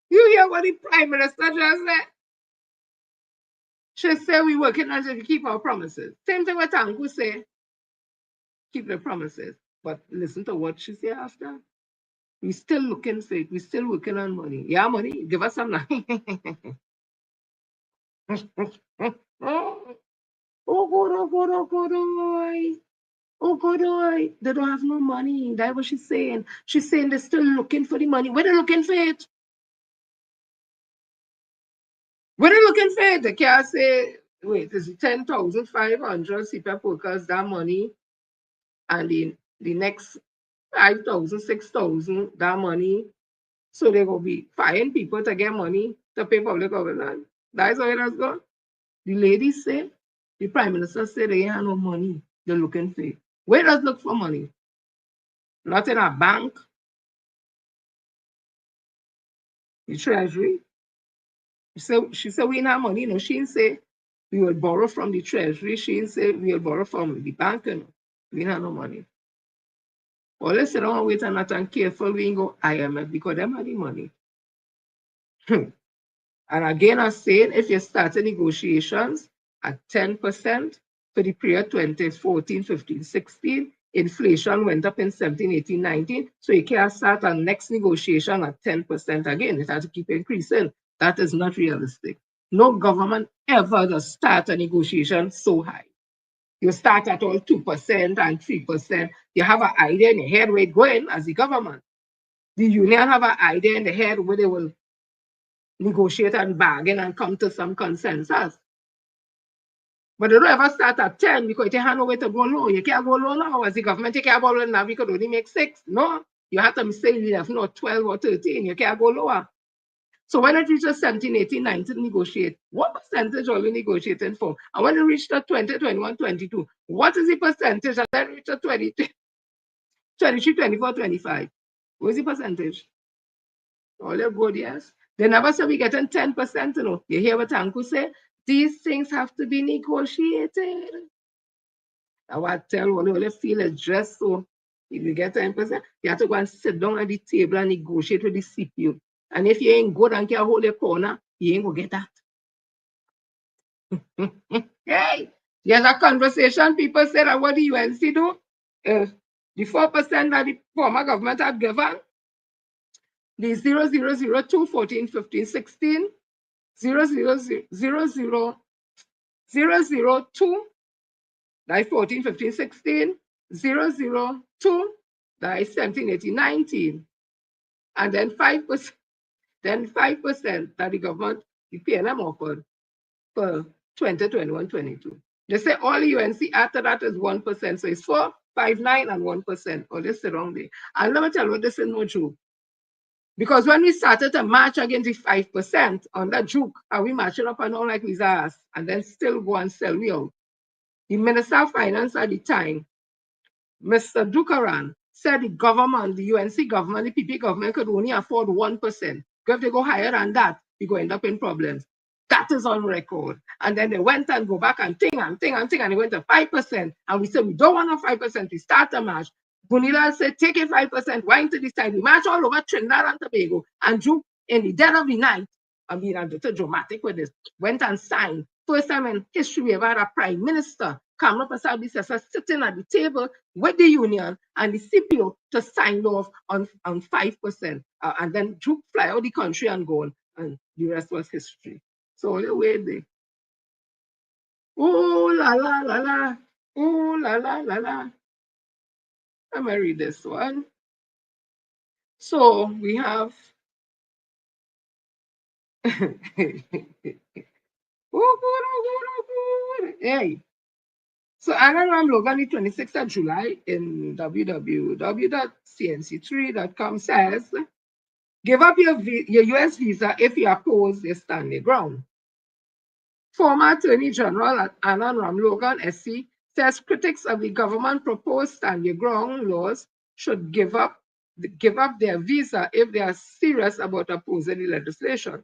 You hear what the Prime Minister just said? She said we're working on it to keep our promises. Same thing with Tanku say, keep the promises. But listen to what she said after. We're still looking for it. We're still working on money. Yeah, money, give us some money. Oh, God, oh, God, oh, God, oh. Oh, God, oh. They don't have no money. That's what she's saying. She's saying they're still looking for the money. Where they looking for it? Where they looking for it? They can't say, wait, it's 10,500 CPAP workers, that money, and the next 5,000, 6,000, that money. So they will be firing people to get money to pay public government. That's how it has gone. The lady said, the Prime Minister said they have no money. They're looking for it. Where does look for money? Not in a bank. The Treasury. She said we didn't have money. No, she didn't say we will borrow from the Treasury. She didn't say we will borrow from the bank. No. We didn't have no money. Or let's sit down and wait and not and careful we go IMF because them have the money. And again, I'm saying if you start negotiations at 10% for the period 2014, 15, 16, inflation went up in 17, 18, 19. So you can't start a next negotiation at 10% again. It has to keep increasing. That is not realistic. No government ever does start a negotiation so high. You start at all 2% and 3%. You have an idea in your head where it's going as the government. The union have an idea in the head where they will negotiate and bargain and come to some consensus. But they don't ever start at 10 because you have no way to go low. You can't go low now as the government. You can't go low now because only make 6. No, you have to say you have no 12 or 13. You can't go lower. So when it reaches 17, 18, 19, negotiate. What percentage are you negotiating for? And when it reaches 20, 21, 22, what is the percentage? And then it reaches 22, 23, 24, 25. What is the percentage? All your good, yes. They never say we getting 10%, you know. You hear what Tanku say? These things have to be negotiated. I want to tell one you feel is just so if you get 10%, you have to go and sit down at the table and negotiate with the CPU. And if you ain't good and can hold your corner, you ain't gonna get that. Hey, there's a conversation. People say that what the UNC do, the 4% that the former government had given, the 0002, 14, 15, 16, 002, that 14, 15, 16, 002, that 17, 18, 19. And then 5%, that the government, the PNM offered for 2021, 22. They say all UNC after that is 1%. So it's 4, 5, 9, and 1%. Or this the wrong day. And let me tell you, this is no joke. Because when we started to march against the 5% on that juke, and we marching up and down like his ass, and then still go and sell we out. The Minister of Finance at the time, Mr. Dukaran, said the government, the UNC government, the PP government could only afford 1%. Because if they go higher than that, we go end up in problems. That is on record. And then they went and go back and think, and they went to 5%. And we said, we don't want a 5%. We start a march. Bunila said, take it 5%, wind to the side. We march all over Trinidad and Tobago. And Drew, in the dead of the night, I mean, I'm just dramatic with this, went and signed. First time in history we ever had a prime minister, Kamala Prasad Bisesa, sitting at the table with the union and the CPO to sign off on 5%. And then Drew fly out the country and go on. And the rest was history. So the way they, oh la la la la, oh la la la la. Let me read this one. So we have oh good, oh good. Hey. So Aaron Logan, the 26th of July in www.cnc3.com says, give up your US visa if you oppose your standing ground. Former Attorney General Anand Ramlogan, SC, says critics of the government proposed stand your ground laws should give up their visa if they are serious about opposing the legislation.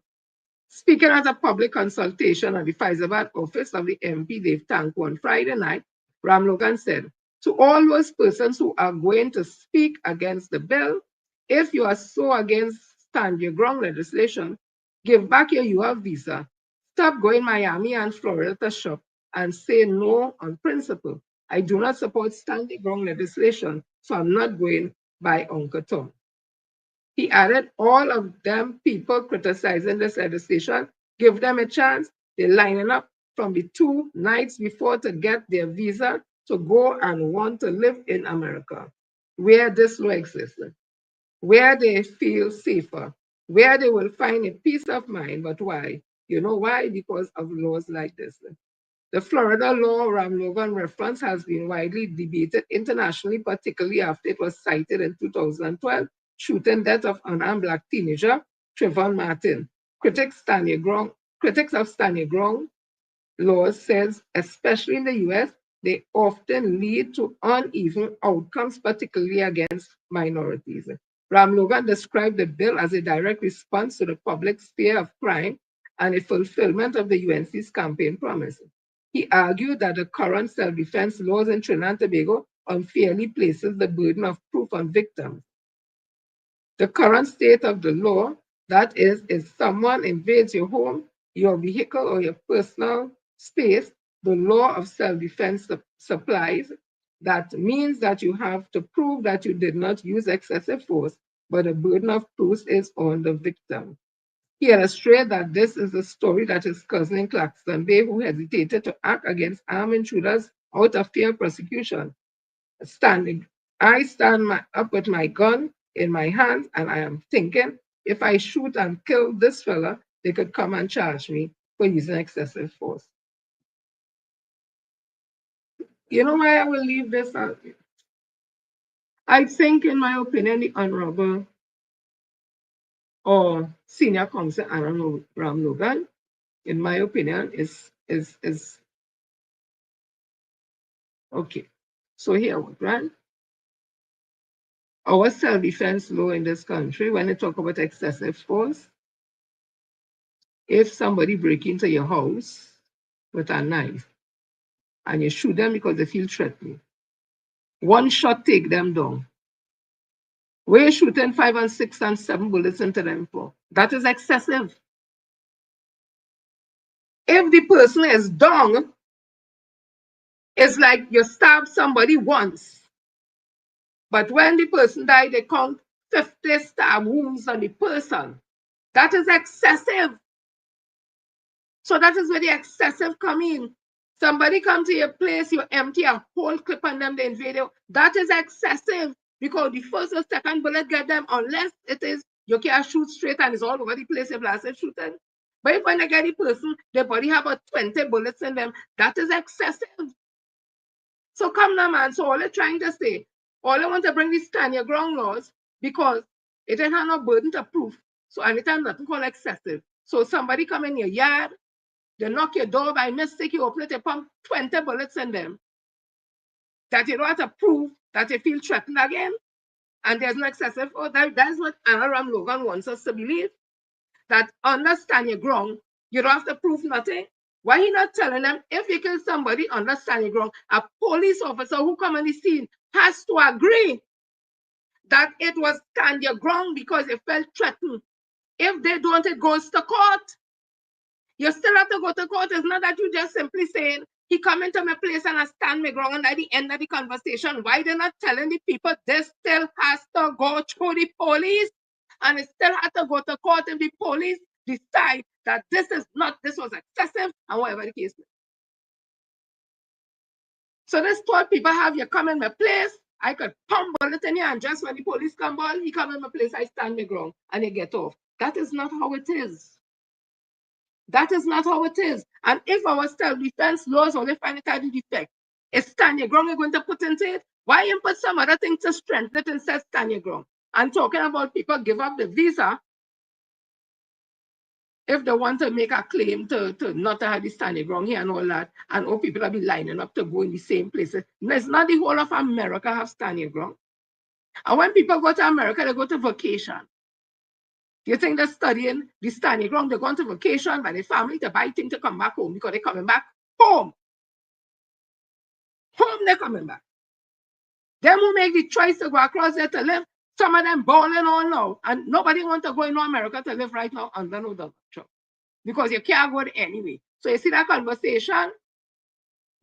Speaking at a public consultation at the Faizabad office of the MP Dave Tanko on Friday night, Ramlogan said, to all those persons who are going to speak against the bill, if you are so against stand your ground legislation, give back your UF visa. Stop going Miami and Florida to shop and say no on principle. I do not support stand your ground legislation, so I'm not going by Uncle Tom. He added, all of them people criticizing this legislation, give them a chance. They're lining up from the 2 nights before to get their visa to go and want to live in America, where this law exists, where they feel safer, where they will find a peace of mind. But why? You know why? Because of laws like this. The Florida law Ramlogan reference has been widely debated internationally, particularly after it was cited in 2012 shooting death of unarmed black teenager Trayvon Martin. Critics of stand your ground laws says, especially in the US, they often lead to uneven outcomes, particularly against minorities. Ramlogan described the bill as a direct response to the public's fear of crime and a fulfillment of the UNC's campaign promise. He argued that the current self-defense laws in Trinidad and Tobago unfairly places the burden of proof on victims. The current state of the law, that is, if someone invades your home, your vehicle, or your personal space, the law of self-defense supplies. That means that you have to prove that you did not use excessive force, but the burden of proof is on the victim. He illustrates that this is the story that his cousin in Claxton Bay who hesitated to act against armed intruders out of fear of prosecution. I stand up with my gun in my hand and I am thinking, if I shoot and kill this fella, they could come and charge me for using excessive force. You know why I will leave this out? I think, in my opinion, the Honorable or Senior Counsel Aaron Ram Logan, in my opinion, is okay. So here, right? Our self-defense law in this country, when they talk about excessive force, if somebody break into your house with a knife and you shoot them because they feel threatened, one shot take them down. We're shooting 5 and 6 and 7 bullets into them for. That is excessive. If the person is down, it's like you stab somebody once. But when the person died, they count 50 stab wounds on the person. That is excessive. So that is where the excessive come in. Somebody come to your place, you empty a whole clip on them, they invade you. That is excessive because the first or second bullet get them, unless it is you can't shoot straight and it's all over the place if blasted shooting. But if when they get the person, their body have about 20 bullets in them, that is excessive. So come now, man. So all they're trying to say, all I want to bring these stand your ground laws because it ain't have no burden to proof. So anytime nothing called excessive. So somebody come in your yard, they knock your door by mistake, you open it, they pump 20 bullets in them. That you don't have to prove that you feel threatened again. And there's no excessive. Oh, that's what Anna Ram Logan wants us to believe. That understand your ground, you don't have to prove nothing. Why he not telling them if you kill somebody, understand your ground, a police officer who come on the scene has to agree that it was stand your ground because you felt threatened. If they don't, it goes to court. You still have to go to court. It's not that you just simply saying, he come into my place and I stand my ground, and at the end of the conversation, why they're not telling the people this still has to go through the police and it still has to go to court if the police decide that this was excessive and whatever the case is. So this thought people have, you come in my place, I could pump bullet in you, and just when the police come by, he come in my place, I stand my ground and they get off. That is not how it is. That is not how it is. And if our self-defense laws only find it at the defect, is stand your ground you're going to put into it? Why you put some other thing to strengthen it and say stand your ground? And talking about people give up the visa if they want to make a claim to not to have the stand your ground here and all that, and all people will be lining up to go in the same places. It's not the whole of America have stand your ground. And when people go to America, they go to vacation. You think they're studying the stand your ground, they're going to vacation by their family to buy things to come back home because they're coming back home. Home they're coming back. Them who make the choice to go across there to live, some of them balling on now. And nobody wants to go into America to live right now under no Donald Trump. Because you can't go there anyway. So you see that conversation,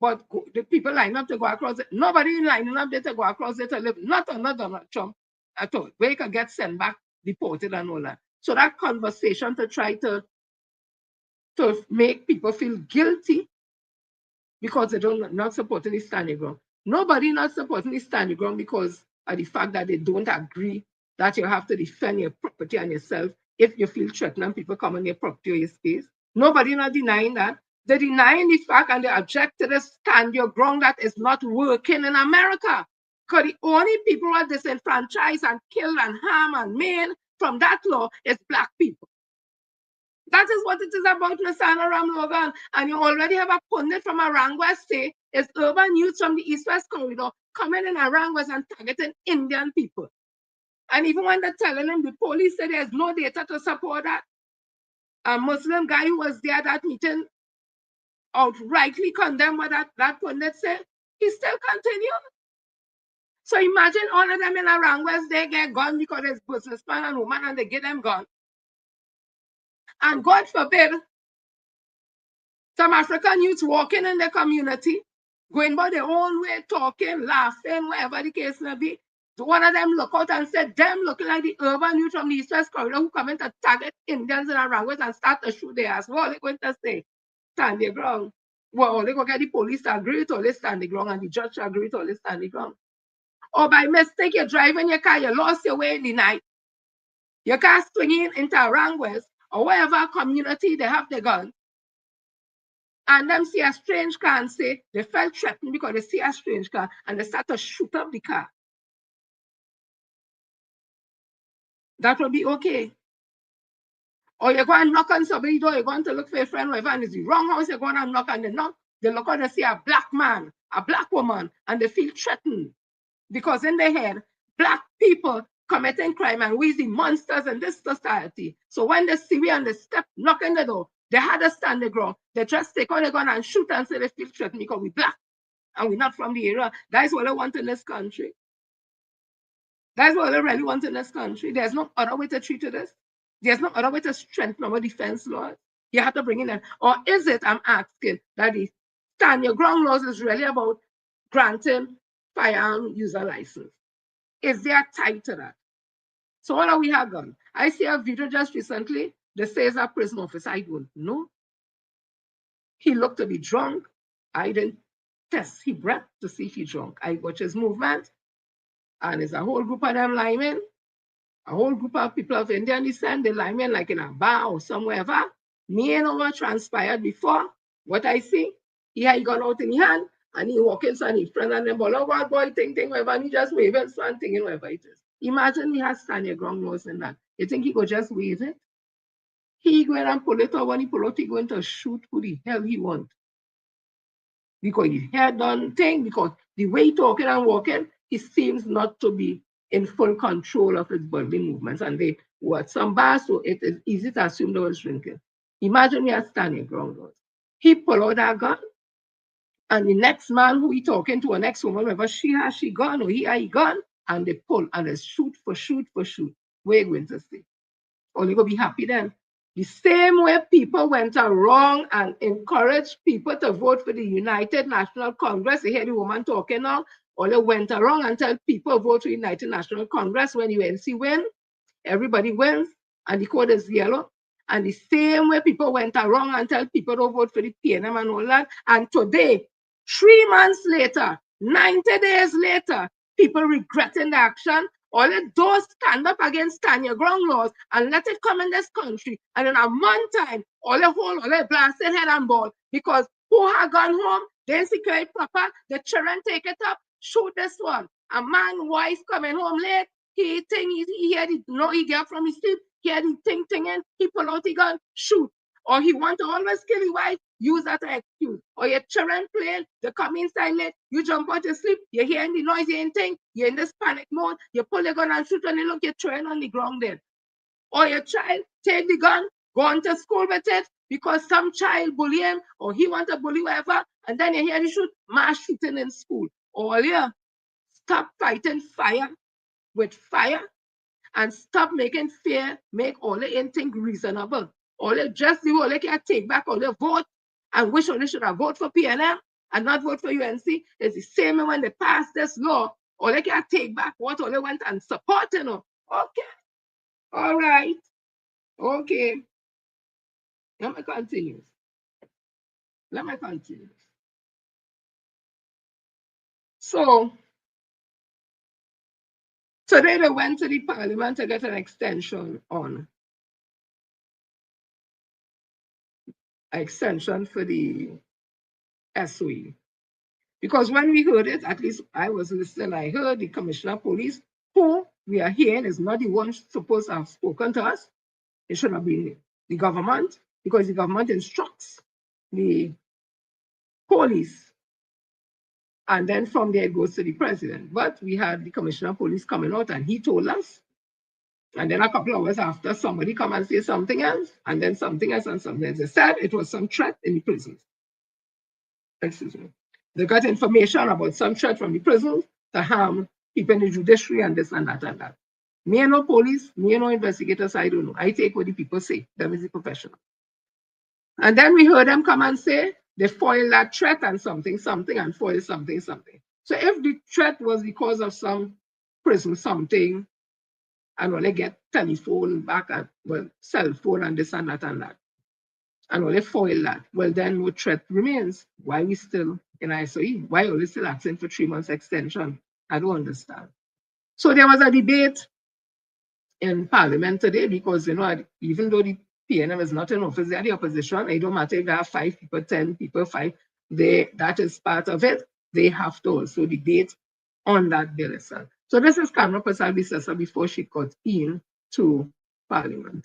but the people line up to go across it. Nobody lining up there to go across there to live, not under Donald Trump at all. Where you can get sent back, deported and all that. So that conversation to try to make people feel guilty because they don't not supporting the standing ground. Nobody not supporting the standing ground because of the fact that they don't agree that you have to defend your property and yourself if you feel threatened and people come on your property or your space. Nobody not denying that. They're denying the fact and they object to the stand your ground that is not working in America. Because the only people who are disenfranchised and killed and harmed and maim from that law is Black people. That is what it is about, Mr. Anna Ram Logan. And you already have a pundit from Arangwa State. It's urban youth from the East-West corridor coming in Arangwas and targeting Indian people. And even when they're telling them, the police said there's no data to support that. A Muslim guy who was there at that meeting outrightly condemned what that pundit said. He still continued. So imagine all of them in a rank where they get gun because it's businessman and woman and they get them gun. And God forbid, some African youths walking in the community, going by their own way, talking, laughing, whatever the case may be. So one of them look out and said, them looking like the urban youth from the East West Corridor who come in to target Indians in a rank and start to shoot their ass. What are they going to say? Stand their ground. Well, they go get the police to agree to all this stand the ground and the judge to agree to all this stand the ground. Or by mistake, you're driving your car, you lost your way in the night. Your car swinging into a wrong west or whatever community they have the gun. And them see a strange car and say they felt threatened because they see a strange car and they start to shoot up the car. That will be okay. Or you go and knock on somebody's door, you're going to look for a friend, whatever, and it's the wrong house, you go and knock and they knock. They look out and see a black man, a black woman, and they feel threatened. Because in their head, black people committing crime and we the monsters in this society. So when they see me and they step, knock on the door, they had to stand the ground. They just take on the gun and shoot and say they feel threatened because we're black and we're not from the area. That's what they want in this country. That's what they really want in this country. There's no other way to treat this. There's no other way to strengthen our defense laws. You have to bring in them. Or is it, I'm asking, that the stand your ground laws is really about granting firearm user license? Is there tied to that? So what do we have done? I see a video just recently that says a prison officer. I don't know. He looked to be drunk. I didn't test his breath to see if he's drunk. I watch his movement, and there's a whole group of them linemen, a whole group of people of Indian descent, they linemen like in a bar or somewhere. Me ain't know what transpired before. What I see, he had gun out in his hand, and he walking so his friend and them, oh God, boy, ting, whatever, and he just waving one thing and whatever it is. Imagine he has stand your ground laws in that. You think he could just wave it? He go and pull it out. When he pull out, he going to shoot who the hell he want. Because his head done thing, because the way he talking and walking, he seems not to be in full control of his bodily movements. And they were at some bar, so it is easy to assume they was drinking. Imagine he has stand your ground laws. He pull out that gun, and the next man who he talking to, a next woman, whether she has she gun or he has gun, and they pull and they shoot for shoot. Where you going to see? Only gonna be happy then. The same way people went wrong and encouraged people to vote for the United National Congress. You hear the woman talking now, or they went wrong and tell people vote for the United National Congress. When UNC win, everybody wins, and the code is yellow. And the same way people went wrong and tell people to vote for the PNM and all that. And today, 3 months later, 90 days later, people regretting the action. All of those stand up against stand your ground laws and let it come in this country. And in a month time, all the blasted head and ball. Because who had gone home, then secure it proper, the children take it up, shoot this one. A man, wife coming home late, he hear the no, he get up from his sleep, hear the ting in, he pull out the gun, shoot. Or he want to always kill his wife, use that as excuse. Or your children playing, they come inside late, you jump out to sleep, you're hearing the noise, you ain't think, you're in this panic mode, you pull the gun and shoot and you look, you're throwing on the ground there. Or your child take the gun, go on to school with it, because some child bully him, or he want to bully whatever, and then you hear the shoot, mass shooting in school. Or yeah, stop fighting fire with fire, and stop making fear make all the anything reasonable. All the just the whole they can take back all the vote and wish only should have voted for PNM and not vote for UNC. It's the same when they pass this law, all they can take back what all they went and support, you know. Okay. All right. Okay. Let me continue. So today they went to the parliament to get an extension on for the SOE. Because when we heard it, at least I was listening, I heard the commissioner of police, who we are hearing is not the one supposed to have spoken to us. It should have been the government, because the government instructs the police. And then from there it goes to the president. But we had the commissioner of police coming out and he told us. And then a couple of hours after, somebody come and say something else, and then something else and something else. They said it was some threat in the prisons. Excuse me. They got information about some threat from the prisons to harm people in the judiciary and this and that and that. Me and no police, me and no investigators, I don't know. I take what the people say. Them is the professional. And then we heard them come and say they foil that threat and something, something, and foil something, something. So if the threat was because of some prison something, and when they get telephone back at, well, cell phone and this and that, and when they foil that, well, then what threat remains? Why we still in ISOE? Why are we still asking for 3 months extension? I don't understand. So there was a debate in Parliament today because, even though the PNM is not in office, they are the opposition. It don't matter if they have 5 people, 10 people, 5. That is part of it. They have to also debate on that bill itself. So this is Camera Person Bisasa before she got in to Parliament.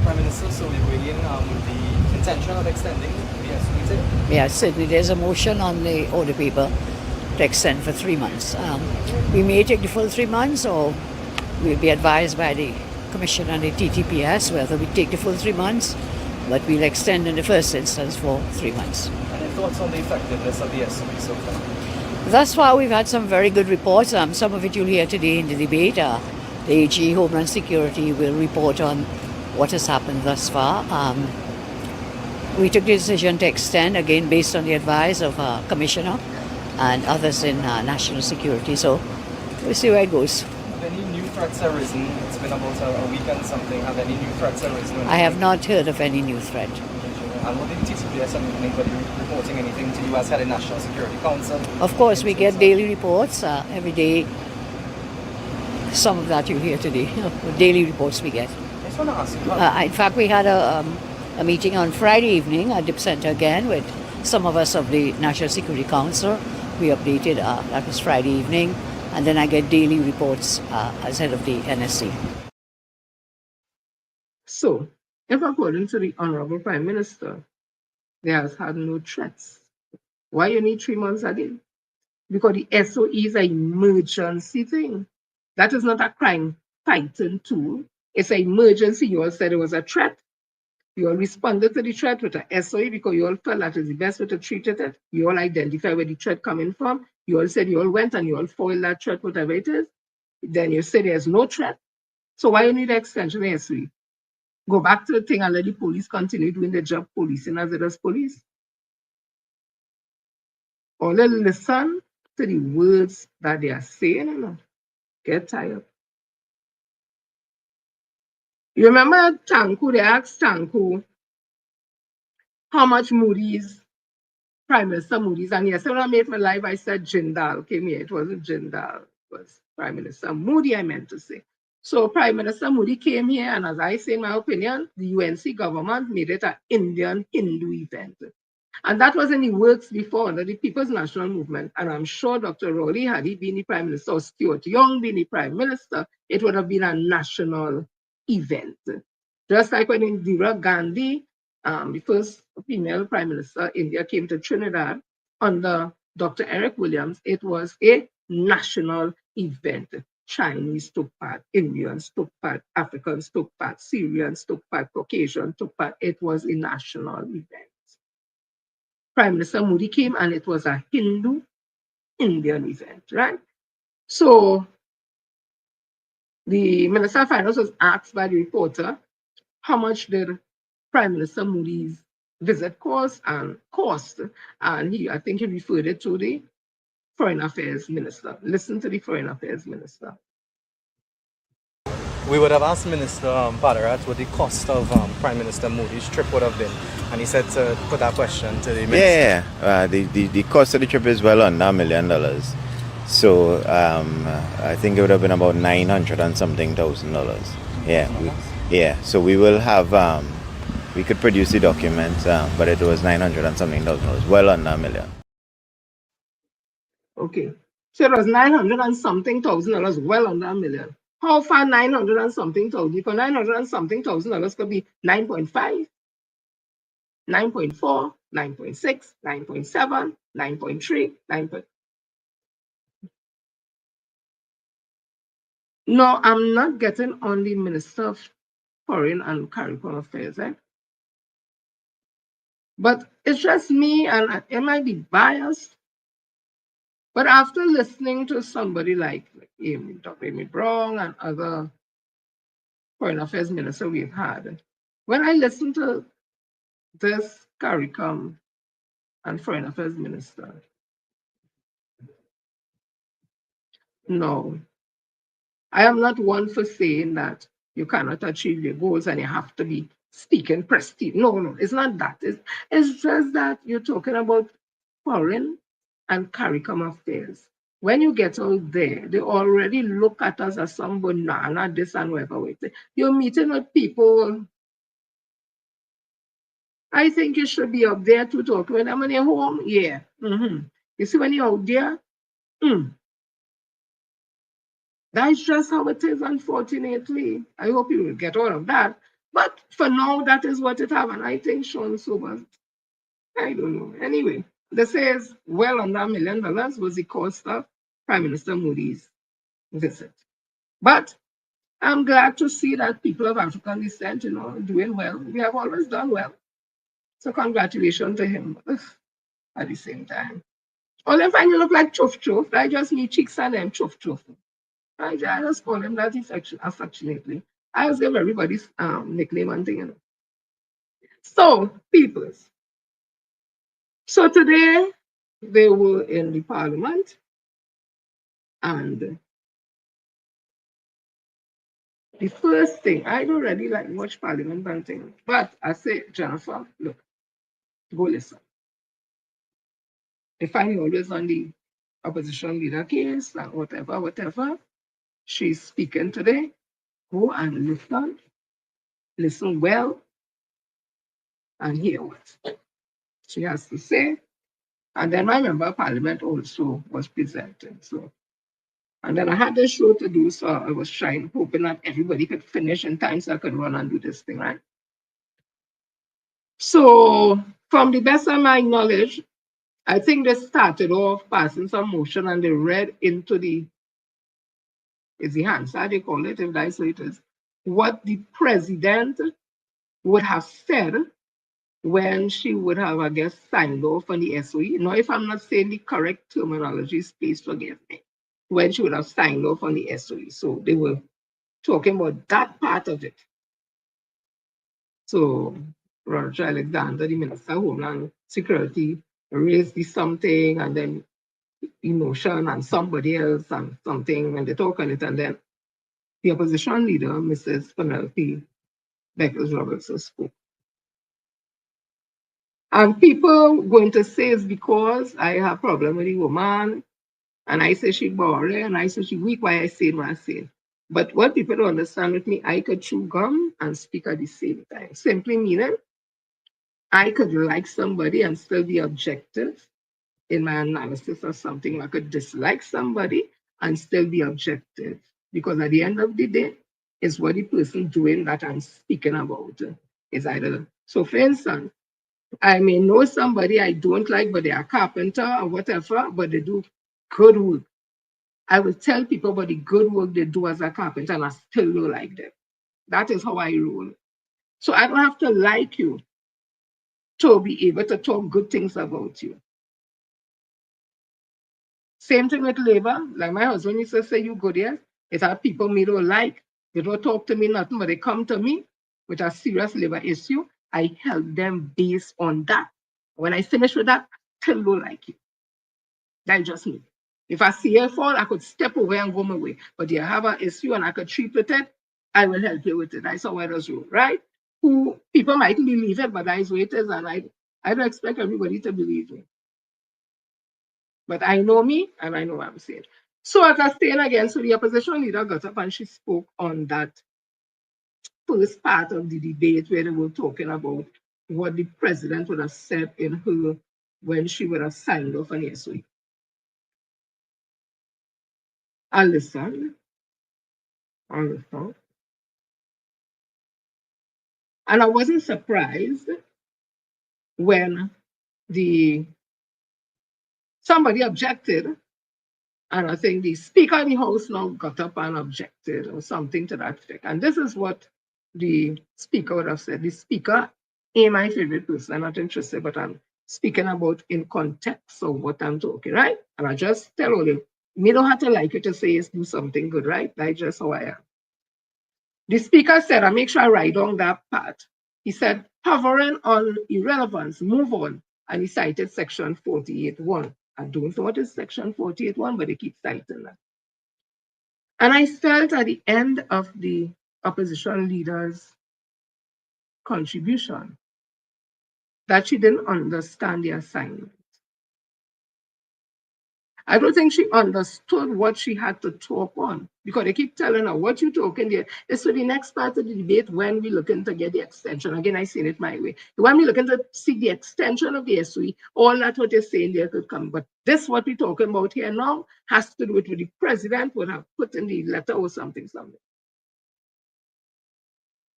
Prime Minister, so we're waiting the intention of extending the SOE.
Yeah, certainly there's a motion on the order paper to extend for 3 months. We may take the full 3 months, or we'll be advised by the Commission and the TTPS whether we take the full 3 months, but we'll extend in the first instance for 3 months.
Any thoughts on the effectiveness of the SOE so far?
Thus far, we've had some very good reports. Some of it you'll hear today in the debate. The AG Homeland Security will report on what has happened thus far. We took the decision to extend, again, based on the advice of our Commissioner and others in national security. So we'll see where it goes.
Have any new threats arisen? It's been about a week and something. Have any new threats arisen?
I have not heard of any new threat.
And what did the TTPS and anybody reporting anything to you as head of National Security Council?
Of course, we get daily reports every day. Some of that you hear today. Daily reports we get.
I just want to ask you.
In fact, we had a meeting on Friday evening at Dip Center again with some of us of the National Security Council. We updated, that was Friday evening, and then I get daily reports as head of the NSC.
So, if according to the Honorable Prime Minister, there has had no threats, why you need 3 months again? Because the SOE is an emergency thing. That is not a crime fighting tool. It's an emergency. You all said it was a threat. You all responded to the threat with an SOE because you all felt that is the best way to treat it. You all identify where the threat coming from. You all said you all went and you all foiled that threat, whatever it is. Then you say there's no threat. So why you need an extension of SOE? Go back to the thing and let the police continue doing their job policing as it is police. Or let listen to the words that they are saying. Get tired. You remember Tanku, they asked Tanku how much Moody's, Prime Minister Moody's, and yesterday when I made my live, I said Jindal came here. It wasn't Jindal, it was Prime Minister Moody, I meant to say. So Prime Minister Moody came here, and as I say in my opinion, the UNC government made it an Indian Hindu event. And that was in the works before under the People's National Movement. And I'm sure Dr. Rowley, had he been the Prime Minister, or Stuart Young being the Prime Minister, it would have been a national event. Just like when Indira Gandhi, the first female Prime Minister, India came to Trinidad under Dr. Eric Williams, it was a national event. Chinese took part, Indians took part, Africans took part, Syrians took part, Caucasians took part. It was a national event. Prime Minister Moody came and it was a Hindu-Indian event, right? So the Minister of Finance was asked by the reporter, how much did Prime Minister Moody's visit cost? And I think he referred it to the Foreign Affairs Minister. Listen to the Foreign Affairs Minister.
We would have asked Minister Badarat what the cost of Prime Minister Moody's trip would have been, and he said to put that question to the minister.
Yeah, the cost of the trip is well under $1 million. So I think it would have been about $900 and something thousand. Yeah. So we will have we could produce the documents, but it was $900 and something thousand, well under $1 million.
Okay, so it was $900 and something thousand, well under $1 million. How far 900 and something thousand? Because 900 and something $1,000 could be 9.5, 9.4, 9.6, 9.7, 9.3, 9. No, I'm not getting on the Minister of Foreign and Caribbean Affairs. But it's just me, and it might be biased. But after listening to somebody like Dr. Amy Brown and other foreign affairs ministers we've had, when I listen to this CARICOM and foreign affairs minister, no, I am not one for saying that you cannot achieve your goals and you have to be speaking prestige. No, no, it's not that. It's just that you're talking about foreign and CARICOM affairs. When you get out there, they already look at us as some banana, this and whatever. You're meeting with people. I think you should be up there to talk. When I'm in your home, yeah. You see, when you're out there, that's just how it is, unfortunately. I hope you will get all of that. But for now, that is what it have. And I think Sean Sobers, I don't know. Anyway, this says well under $1 million was the cost of Prime Minister Modi's visit. But I'm glad to see that people of African descent, doing well. We have always done well. So congratulations to him at the same time. All them find you look like chuff chuff. I just need cheeks and them chuff chuff. I just call him that affectionately. I just give everybody's nickname and thing. So, peoples. So today they were in the parliament and the first thing, I don't really like much parliament and things, but I say, Jennifer, look, go listen. They find you always on the opposition leader case and whatever. She's speaking today. Go and listen well, and hear what she has to say. And then my member of parliament also was presenting. So, and then I had a show to do, so I was hoping that everybody could finish in time so I could run and do this thing, right? So, from the best of my knowledge, I think they started off passing some motion and they read into is the Hansard they call it, if that's what it is, what the president would have said when she would have, I guess, signed off on the SOE. Now, if I'm not saying the correct terminology, please forgive me. When she would have signed off on the SOE. So they were talking about that part of it. So Roger Alexander, the Minister of Homeland Security, raised this something and then emotion and somebody else and something, and they talk on it, and then the opposition leader, Mrs. Penelope Beckles Robertson, spoke. And people going to say it's because I have problem with the woman, and I say she boring, and I say she weak, why I say what I say. But what people don't understand with me, I could chew gum and speak at the same time. Simply meaning, I could like somebody and still be objective in my analysis of something. I could dislike somebody and still be objective. Because at the end of the day, it's what the person doing that I'm speaking about is either. So for instance, I may know somebody I don't like, but they are a carpenter or whatever, but they do good work. I will tell people about the good work they do as a carpenter, and I still don't like them. That is how I roll. So I don't have to like you to be able to talk good things about you. Same thing with labor. Like my husband used to say, you good, yes? It's our people me don't like. They don't talk to me nothing, but they come to me with a serious labor issue. I help them based on that. When I finish with that, I still don't like you. That's just me. If I see a fall, I could step away and go my way. But you have an issue and I could treat with it, I will help you with it. That's how I does rule, right? Who people mightn't believe it, but that's what it is, and I don't expect everybody to believe me. But I know me and I know what I'm saying. So as I saying again, so the opposition leader got up and she spoke on that first part of the debate where they were talking about what the president would have said in her when she would have signed off on the SOE. I listened. And I wasn't surprised when somebody objected, and I think the Speaker of the House now got up and objected or something to that effect. And this is what the Speaker would have said. The Speaker ain't my favorite person. I'm not interested, but I'm speaking about in context of what I'm talking, right? And I just tell all you, me don't have to like it to say it's do something good, right? That's just how I am. The speaker said, I make sure I write down that part. He said, hovering on irrelevance, move on. And he cited section 48.1. I don't know what is section 48.1, but they keep citing that. And I felt at the end of the opposition leader's contribution that she didn't understand the assignment. I don't think she understood what she had to talk on, because they keep telling her what you talking there is for the next part of the debate when we looking to get the extension. Again, I seen it my way. When we looking to see the extension of the SOE, all that what they're saying there could come. But this what we're talking about here now has to do with what the president would have put in the letter or something.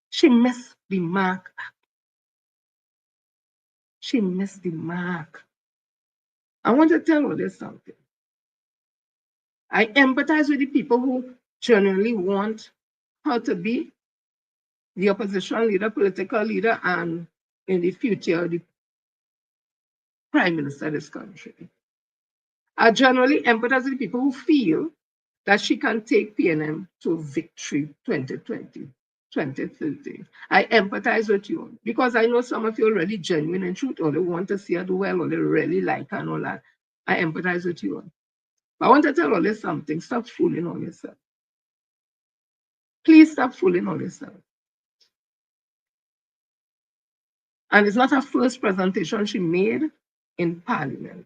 She missed the mark. She missed the mark. I want to tell her this something. I empathize with the people who genuinely want her to be the opposition leader, political leader, and in the future, the prime minister of this country. I generally empathize with the people who feel that she can take PNM to victory 2020, 2030. I empathize with you because I know some of you are really genuine and truth, or they want to see her do well, or they really like her and all that. I empathize with you. But I want to tell you something. Stop fooling on yourself. Please stop fooling on yourself. And it's not her first presentation she made in Parliament.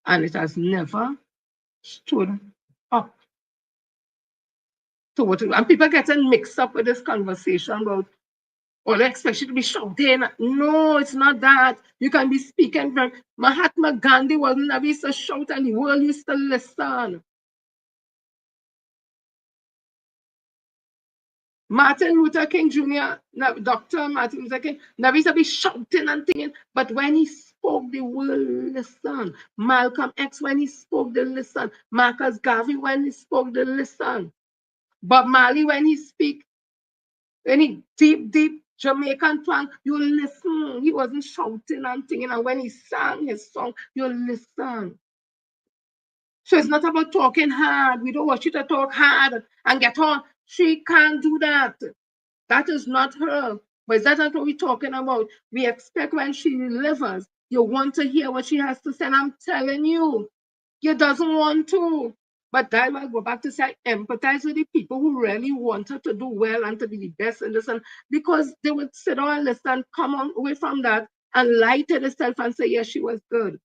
And it has never stood up to what it, and people getting mixed up with this conversation about, oh, they expect you to be shouting. No, it's not that. You can be speaking from Mahatma Gandhi wasn't never used to shout and the world used to listen. Martin Luther King Jr., Dr. Martin Luther King, never used to be shouting and thinking, but when he spoke, the world listened. Malcolm X, when he spoke, they listened. Marcus Garvey, when he spoke, they listened. Bob Marley, when he speak, when he deep Jamaican twang, you listen. He wasn't shouting and thinking, and when he sang his song, you listen. So it's not about talking hard. We don't want you to talk hard and get on. She can't do that. That is not her. But that's not what we're talking about. We expect when she delivers, you want to hear what she has to say. And I'm telling you, you doesn't want to. But then I go back to say, I empathize with the people who really want her to do well and to be the best in this. And because they would sit down and listen, come on away from that and lie to themselves and say, yes, she was good.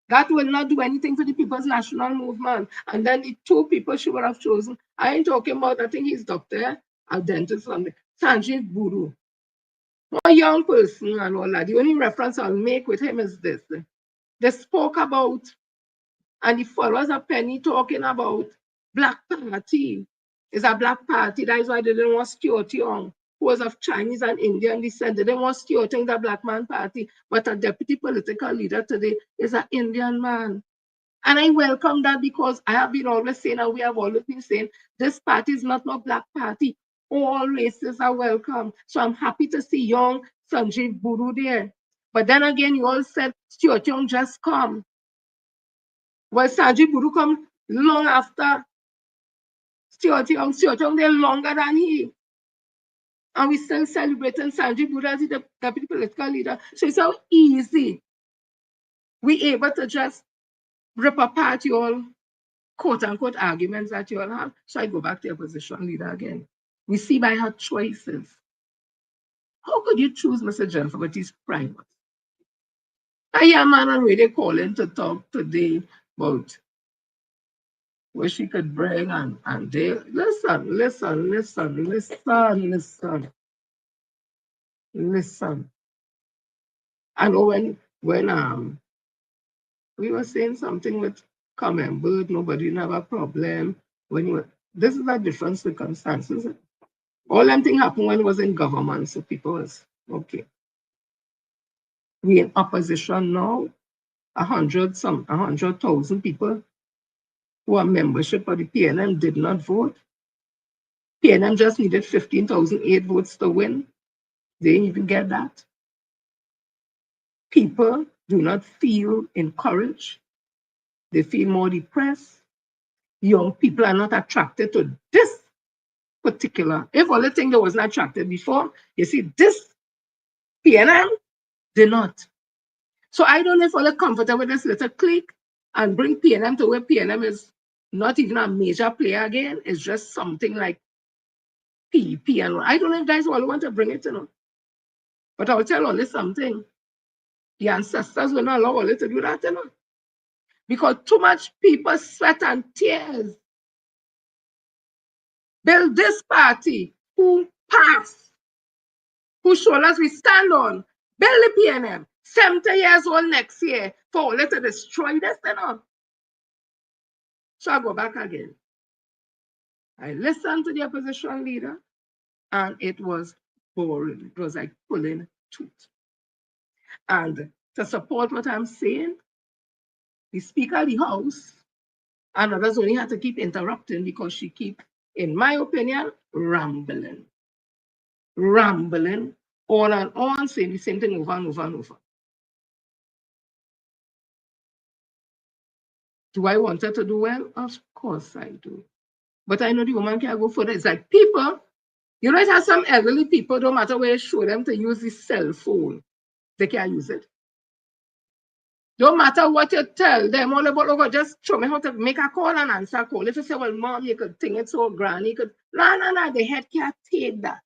That will not do anything for the People's National Movement. And then the two people she would have chosen, I ain't talking about, I think he's doctor, a dentist, something, Sanjeev Buru. A young person and all that. The only reference I'll make with him is this. They spoke about, and the followers of Penny talking about Black Party. It's a Black Party. That is why they didn't want Stuart Young, who was of Chinese and Indian descent. They didn't want Stuart Young, the Black Man Party. But a deputy political leader today is an Indian man. And I welcome that because I have been always saying, and we have always been saying, this party is not no Black party. All races are welcome. So I'm happy to see young Sanjeev Buru there. But then again, you all said Stuart Young just come. Well, Sanjeev Buru come long after Stuart Young. Stuart Young there longer than he. And we still celebrating Sanjeev Buru as the deputy political leader. So it's so easy we able to just rip apart your quote-unquote arguments that you all have. So I go back to the opposition leader again. We see by her choices. How could you choose Mr. Jennifer with his primers? I hear a man already calling to talk today about where she could bring and they listen. I know when we were saying something with Common Bird, nobody never a problem. When you this is a different circumstances. All them thing happened when it was in government, so people was okay. We in opposition now, 100,000 people who are membership of the PNM did not vote. PNM just needed 15,008 votes to win. They didn't even get that. People do not feel encouraged. They feel more depressed. Young people are not attracted to this particular. If all the thing that was not attracted before, you see, this PNM did not. So I don't know if all the comfortable with this little clique and bring PNM to where PNM is not even a major player again. It's just something like PEP. And I don't know if guys all want to bring it, But I'll tell all this something. The ancestors will not allow all to do that, Because too much people sweat and tears build this party who pass, who shoulders we stand on, build the PNM, 70 years old next year, for all to destroy this, So I go back again. I listened to the opposition leader, and it was boring. It was like pulling tooth. And to support what I'm saying, the Speaker of the House and others only had to keep interrupting because she keep, in my opinion, rambling on and on, saying the same thing over and over and over. Do I want her to do well? Of course I do. But I know the woman can't go further. It's like people, you know, it has some elderly people, no matter where you show them to use the cell phone, they can't use it. Don't matter what you tell them, all about, oh, just show me how to make a call and answer a call. If you say, well, mom, you could think it so grand, you could, no, the head can't take that.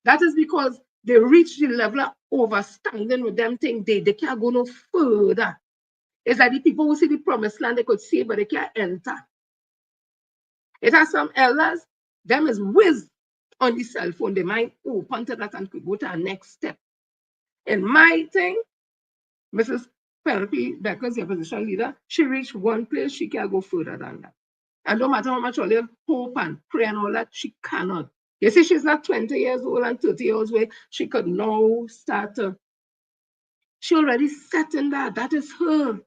That is because they reach the level of overstanding with them thing, they can't go no further. It's like the people who see the promised land, they could see, but they can't enter. It has some elders, them is whiz on the cell phone, they might open to that and could go to our next step. In my thing, Mrs. Penelope Becker's the opposition leader, she reached one place, she can't go further than that. And no matter how much all you hope and pray and all that, she cannot. You see, she's not 20 years old and 30 years old. She could now start to, she already set in that. That is her.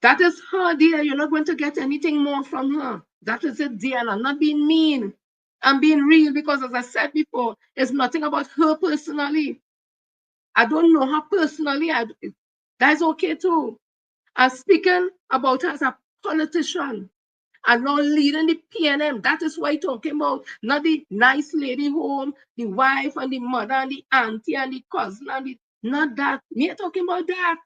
That is her, dear. You're not going to get anything more from her. That is it, dear. And I'm not being mean. I'm being real because, as I said before, it's nothing about her personally. I don't know her personally. That's okay too. I'm speaking about her as a politician and now leading the PNM. That is what I'm talking about. Not the nice lady home, the wife and the mother and the auntie and the cousin and the, not that. Me are talking about that.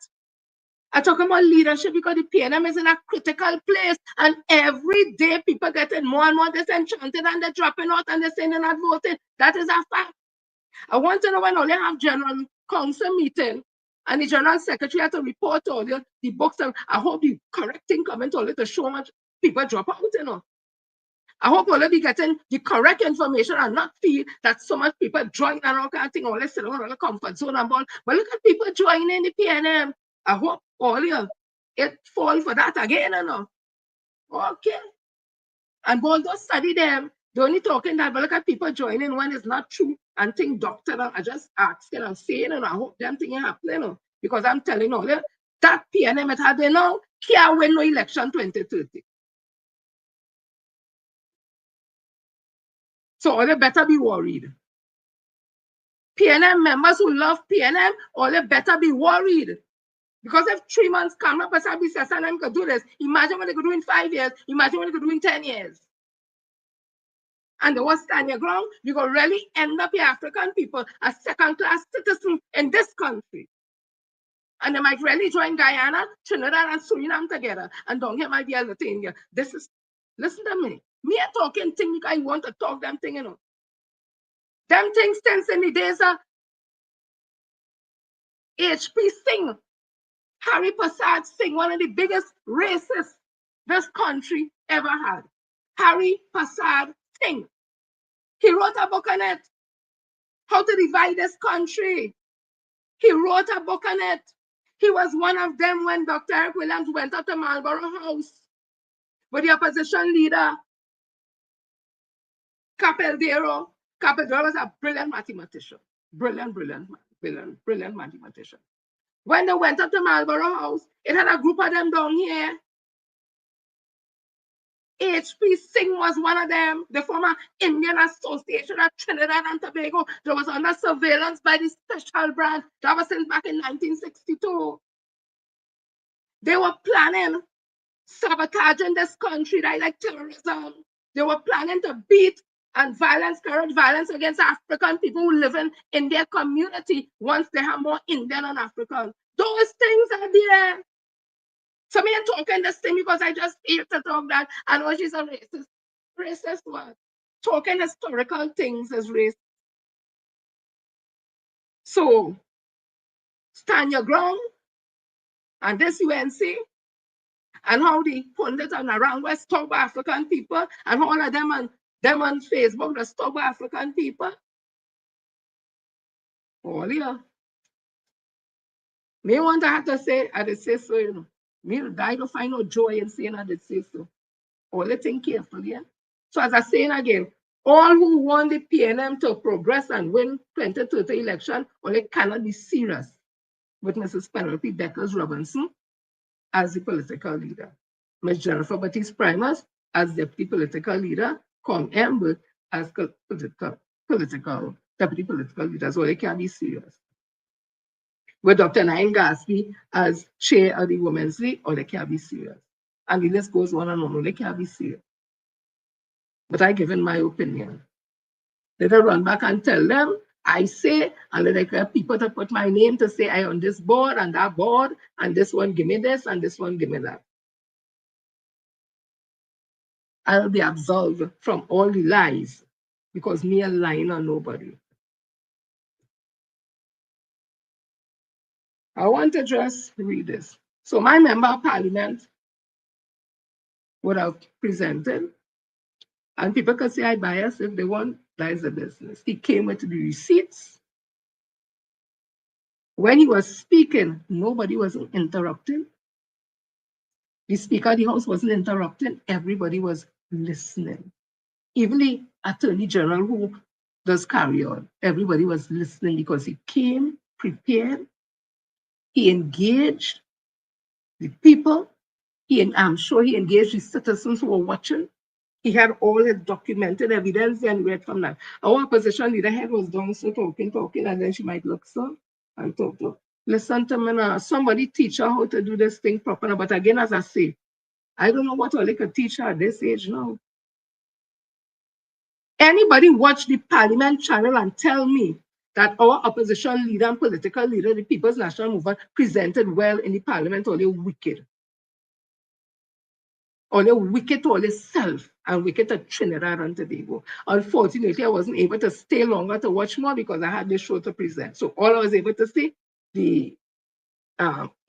I'm talking about leadership because the PNM is in a critical place and every day people getting more and more disenchanted and they're dropping out and they're saying they're not voting. That is a fact. I want to know when only have general council meeting and the general secretary had to report all the books. I hope the correct thing coming to all to show how much people drop out, I hope we'll be getting the correct information and not feel that so much people join and all kind of thing, all this all the comfort zone and all. But look at people joining the PNM. I hope all you it fall for that again, Okay. And all those study them, they're only talking that, but look at people joining when it's not true and think doctor. I just asking and saying, and I hope them thing happening, because I'm telling you, that PNM it had now can't win no election 2030. So all they better be worried. PNM members who love PNM, all they better be worried. Because if 3 months come up, and them could do this, imagine what they could do in 5 years, imagine what they could do in 10 years. And they will stand your ground, you will really end up your African people as second-class citizens in this country. And they might really join Guyana, Trinidad, and Suriname together. And down here might be other thing here. This is, listen to me. Me a talking thing because I want to talk them thing, Them things since in the days of H.P. Singh, Harry Prasad Singh, one of the biggest racists this country ever had. Harry Prasad Singh. He wrote a book on it. How to divide this country. He wrote a book on it. He was one of them when Dr. Eric Williams went up to Marlborough House with the opposition leader, Capildero. Capildero was a brilliant mathematician. Brilliant mathematician. When they went up to Marlborough House, it had a group of them down here. H.P. Singh was one of them. The former Indian Association of Trinidad and Tobago that was under surveillance by the special branch. That was since back in 1962. They were planning sabotaging this country, like terrorism. They were planning to beat and encourage violence against African people who live in their community once they have more Indian and African. Those things are there. So me ain't talking this thing because I just hate to talk that. I know she's a racist. Racist what? Talking historical things is racist. So stand your ground. And this UNC and how the pundits and around West talk about African people and all of them on Facebook that talk about African people. All yeah. Me want to have to say, I did say so, you know. Me die to find no joy in saying I did say so. All think carefully, yeah. So as I saying again, all who want the PNM to progress and win 2030 election, only cannot be serious with Mrs. Penelope Beckers Robinson as the political leader. Ms. Jennifer Baptiste Primus as deputy political leader, Com Ember as deputy political leader. So they can be serious. With Dr. Nain Gaspi as chair of the Women's League, or they can't be serious. And the list goes on and on, they can't be serious. But I give in my opinion. Let her run back and tell them, I say, and let I get people to put my name to say I on this board and that board, and this one give me this, and this one give me that. I'll be absolved from all the lies because me a lying on nobody. I want to just read this. So my member of parliament would have presented, and people can say I bias if they want, that is the business. He came with the receipts. When he was speaking, nobody was interrupting. The Speaker of the House wasn't interrupting, everybody was listening. Even the Attorney General who does carry on, everybody was listening because he came prepared, he engaged the people, I'm sure he engaged the citizens who were watching. He had all his documented evidence and read from that. Our opposition leader head was down so talking, and then she might look so and talk. Listen to me now, somebody teach her how to do this thing properly. But again, as I say, I don't know what all they could teach her at this age now. Anybody watch the Parliament channel and tell me that our opposition leader and political leader, the People's National Movement, presented well in the Parliament, or they wicked? Or they wicked to all self and wicked to Trinidad and Tobago. Unfortunately, I wasn't able to stay longer to watch more because I had this show to present. So all I was able to see, the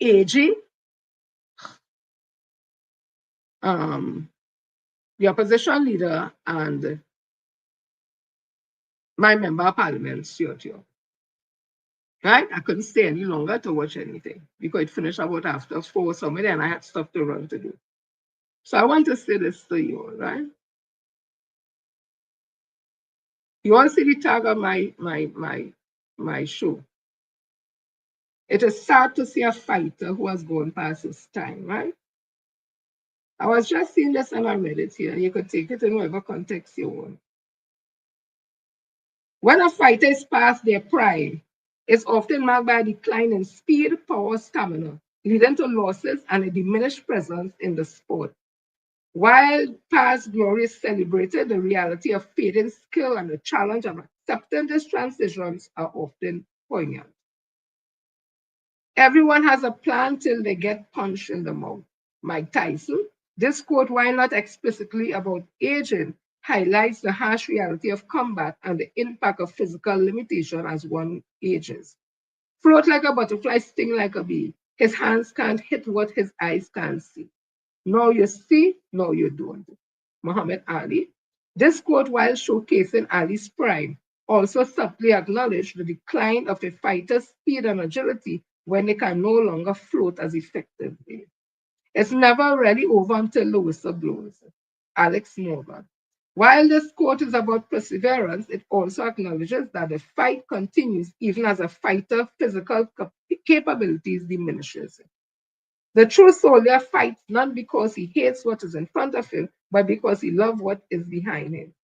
AG, the opposition leader, and my member of parliament, Stuart. Right? I couldn't stay any longer to watch anything because it finished about after 4 somewhere and I had stuff to run to do. So I want to say this to you, right? You all see the tag of my show. It is sad to see a fighter who has gone past his time, right? I was just seeing this and I read it here. You could take it in whatever context you want. When a fighter is past their prime, it's often marked by a decline in speed, power, stamina, leading to losses and a diminished presence in the sport. While past glory is celebrated, the reality of fading skill and the challenge of accepting these transitions are often poignant. Everyone has a plan till they get punched in the mouth. Mike Tyson, this quote, while not explicitly about aging, highlights the harsh reality of combat and the impact of physical limitation as one ages. Float like a butterfly, sting like a bee. His hands can't hit what his eyes can't see. Now you see, now you don't. Muhammad Ali. This quote, while showcasing Ali's prime, also subtly acknowledged the decline of a fighter's speed and agility when they can no longer float as effectively. It's never really over until the whistle blows. Alex Morgan. While this quote is about perseverance, it also acknowledges that the fight continues even as a fighter's physical capabilities diminishes. The true soldier fights not because he hates what is in front of him, but because he loved what is behind him.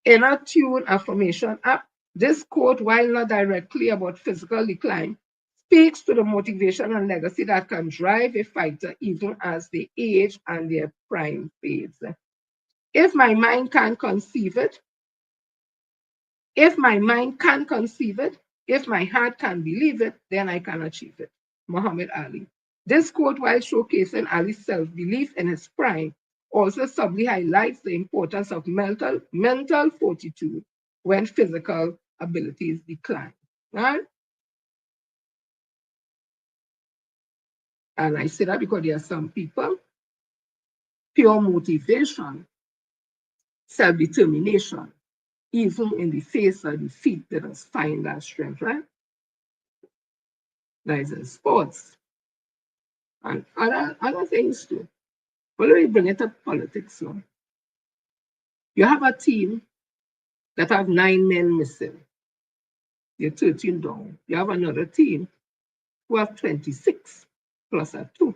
Inner tune affirmation up. This quote, while not directly about physical decline, speaks to the motivation and legacy that can drive a fighter even as they age and their prime fades. If my mind can't conceive it, if my mind can conceive it, if my heart can believe it, then I can achieve it. Muhammad Ali. This quote, while showcasing Ali's self-belief in his prime, also subtly highlights the importance of mental fortitude when physical abilities decline. Right? And I say that because there are some people, pure motivation, self-determination, even in the face of defeat, they just find that strength, right? That is in sports and other things too. But let me bring it to politics now. You have a team that have 9 men missing. You're 13 down. You have another team who have 26 plus a 2.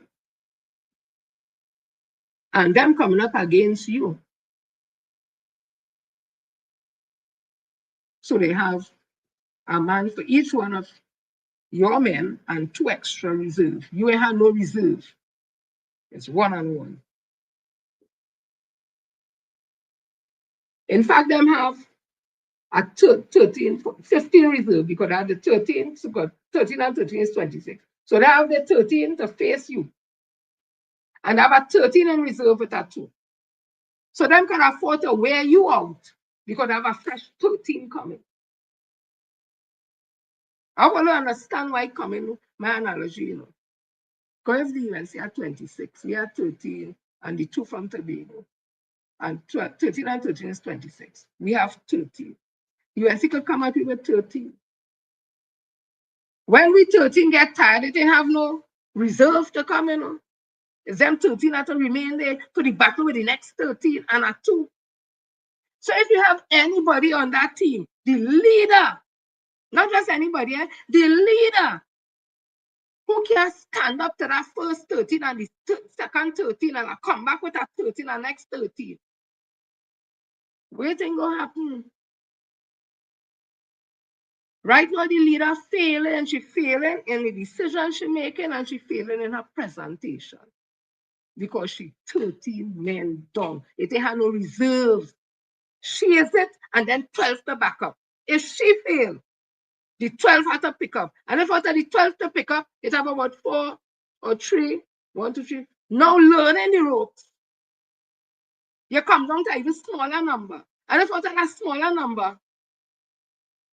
And them coming up against you. So they have a man for each one of your men and 2 extra reserve. You ain't have no reserve. It's 1-on-1. In fact, them have a 13, 15 reserve because they have the 13, so got 13 and 13 is 26. So they have the 13 to face you. And have a 13 in reserve with a 2. So them can afford to wear you out because they have a fresh 13 coming. I want to understand why coming, my analogy, you know. Because the UNC are 26, we are 13, and the 2 from Tobago. And 13 and 13 is 26. We have 13. UNC could come up with 13. When we 13 get tired, they didn't have no reserve to come in. It's them 13 that will remain there for the battle with the next 13 and a 2. So if you have anybody on that team, the leader, not just anybody, the leader who can stand up to that first 13 and the second 13 and come back with that 13 and next 13. What thing gonna happen? Right now, the leader failing, and she failing in the decision she making, and she failing in her presentation. Because she 13 men down. If they have no reserves, she is it, and then 12 to back up. If she fail, the 12 had to pick up. And if after the 12 to pick up, it have about 4 or 3, 1, 2, 3. Now learning the ropes. You come down to even smaller number. And if after that smaller number,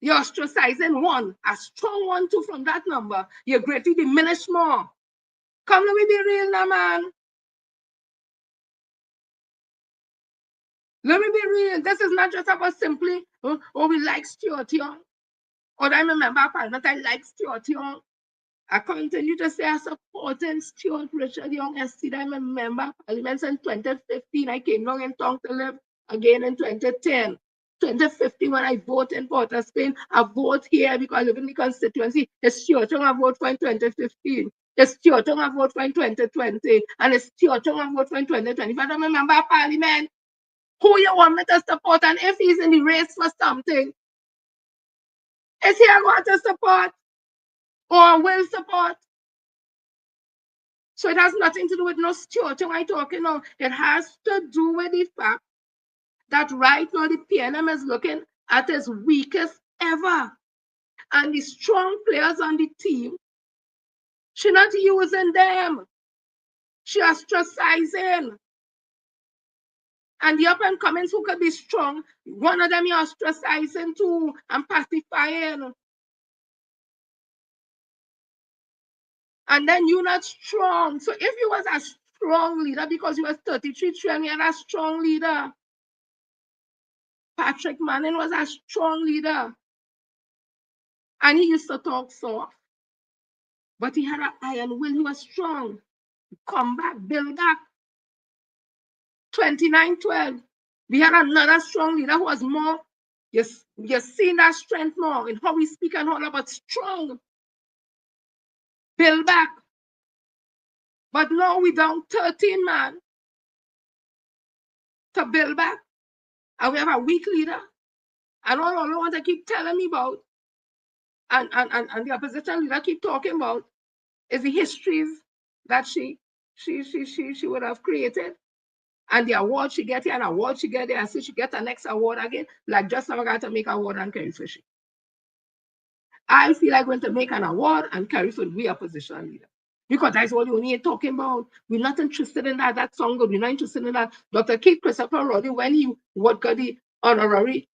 you're ostracizing 1, a strong 1, 2 from that number, you're greatly diminished more. Come, let me be real now, man. Let me be real. This is not just about simply, oh, we like Stuart Young. Or I remember a parliament, I like Stuart Young. I continue to say I supported Stuart Richard Young SC. I'm a member of Parliament in 2015. I came down in town to live again in 2010. 2015, when I vote in Port of Spain, I vote here because I live in the constituency. It's Stuart Young I vote for in 2015. It's Stuart Young I vote for in 2020. And it's Stuart Young I vote for in 2025. I'm a member of Parliament. Who you want me to support? And if he's in the race for something, is he going to support or will support? So it has nothing to do with no Stuart Young I'm talking now. It has to do with the fact that right now the PNM is looking at its weakest ever. And the strong players on the team, she's not using them. She ostracizing. And the up and comings who could be strong, one of them you're ostracizing too and pacifying. And then you're not strong. So if you was a strong leader because you was 33 and you're a strong leader, Patrick Manning was a strong leader. And he used to talk soft. But he had an iron will. He was strong. Come back, build back. 29-12. We had another strong leader who was more, you're seeing that strength more in how we speak and all about strong. Build back. But now we down 13, man. to build back. And we have a weak leader. And all I want to keep telling me about, and the opposition leader keep talking about, is the histories that she would have created. And the award she get here, an award she get there, and so she get the next award again. Like just now I got to make an award on Kerry Fishing. I feel like going to make an award and Kerry should be opposition leader. Because that's all you need talking about. We're not interested in that. That song good. We're not interested in that. Dr. Keith Christopher Roddy, when he got the honorary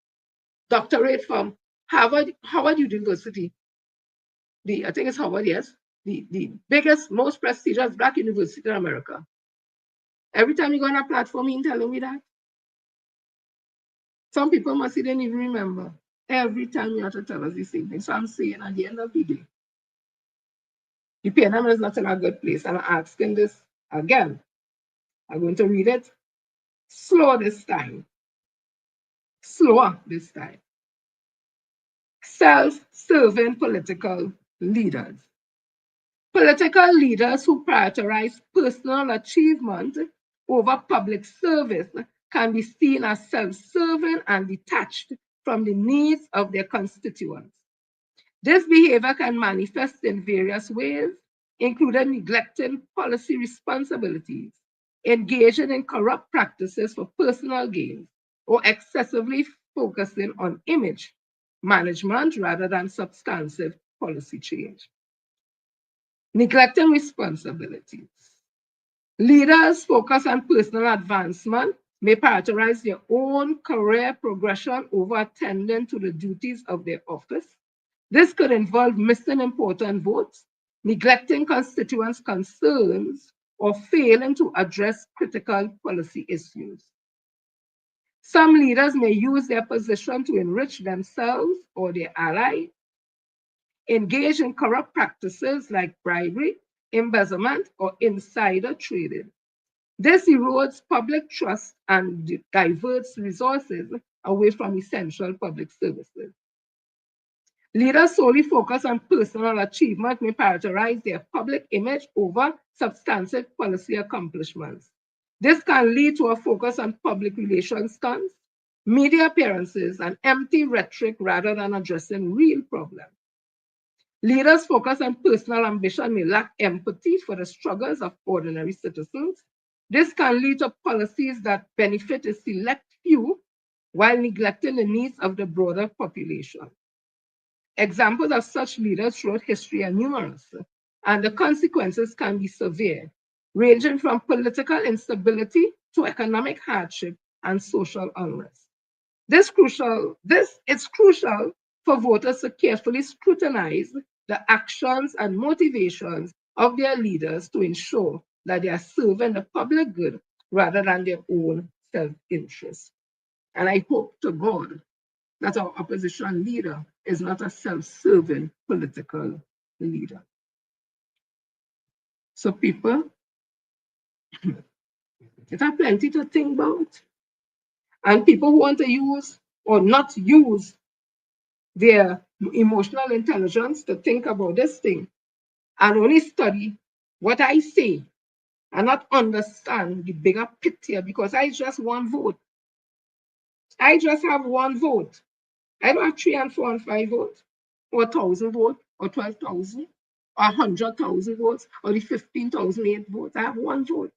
doctorate from Howard University. I think it's Howard, yes. The biggest, most prestigious Black university in America. Every time you go on a platform, you telling me that. Some people must didn't even remember. Every time you have to tell us the same thing. So I'm saying at the end of the day, the PNM is not in a good place. And I'm asking this again. I'm going to read it slow this time. Slower this time. Self-serving political leaders. Political leaders who prioritize personal achievement over public service can be seen as self-serving and detached from the needs of their constituents. This behavior can manifest in various ways, including neglecting policy responsibilities, engaging in corrupt practices for personal gain, or excessively focusing on image management rather than substantive policy change. Neglecting responsibilities. Leaders focus on personal advancement may prioritize their own career progression over attending to the duties of their office. This could involve missing important votes, neglecting constituents' concerns, or failing to address critical policy issues. Some leaders may use their position to enrich themselves or their allies, engage in corrupt practices like bribery, embezzlement, or insider trading. This erodes public trust and diverts resources away from essential public services. Leaders solely focus on personal achievement may prioritize their public image over substantive policy accomplishments. This can lead to a focus on public relations stunts, media appearances, and empty rhetoric rather than addressing real problems. Leaders focus on personal ambition may lack empathy for the struggles of ordinary citizens. This can lead to policies that benefit a select few while neglecting the needs of the broader population. Examples of such leaders throughout history are numerous, and the consequences can be severe, ranging from political instability to economic hardship and social unrest. It's crucial for voters to carefully scrutinize the actions and motivations of their leaders to ensure that they are serving the public good rather than their own self-interest. And I hope to God that our opposition leader is not a self-serving political leader. So people, it have plenty to think about. And people who want to use or not use their emotional intelligence to think about this thing and only study what I say and not understand the bigger picture because I just one vote. I just have one vote. I don't have 3 and 4 and 5 votes, or 1,000 votes, or 12,000, or 100,000 votes, or the 15,008 votes. I have one vote.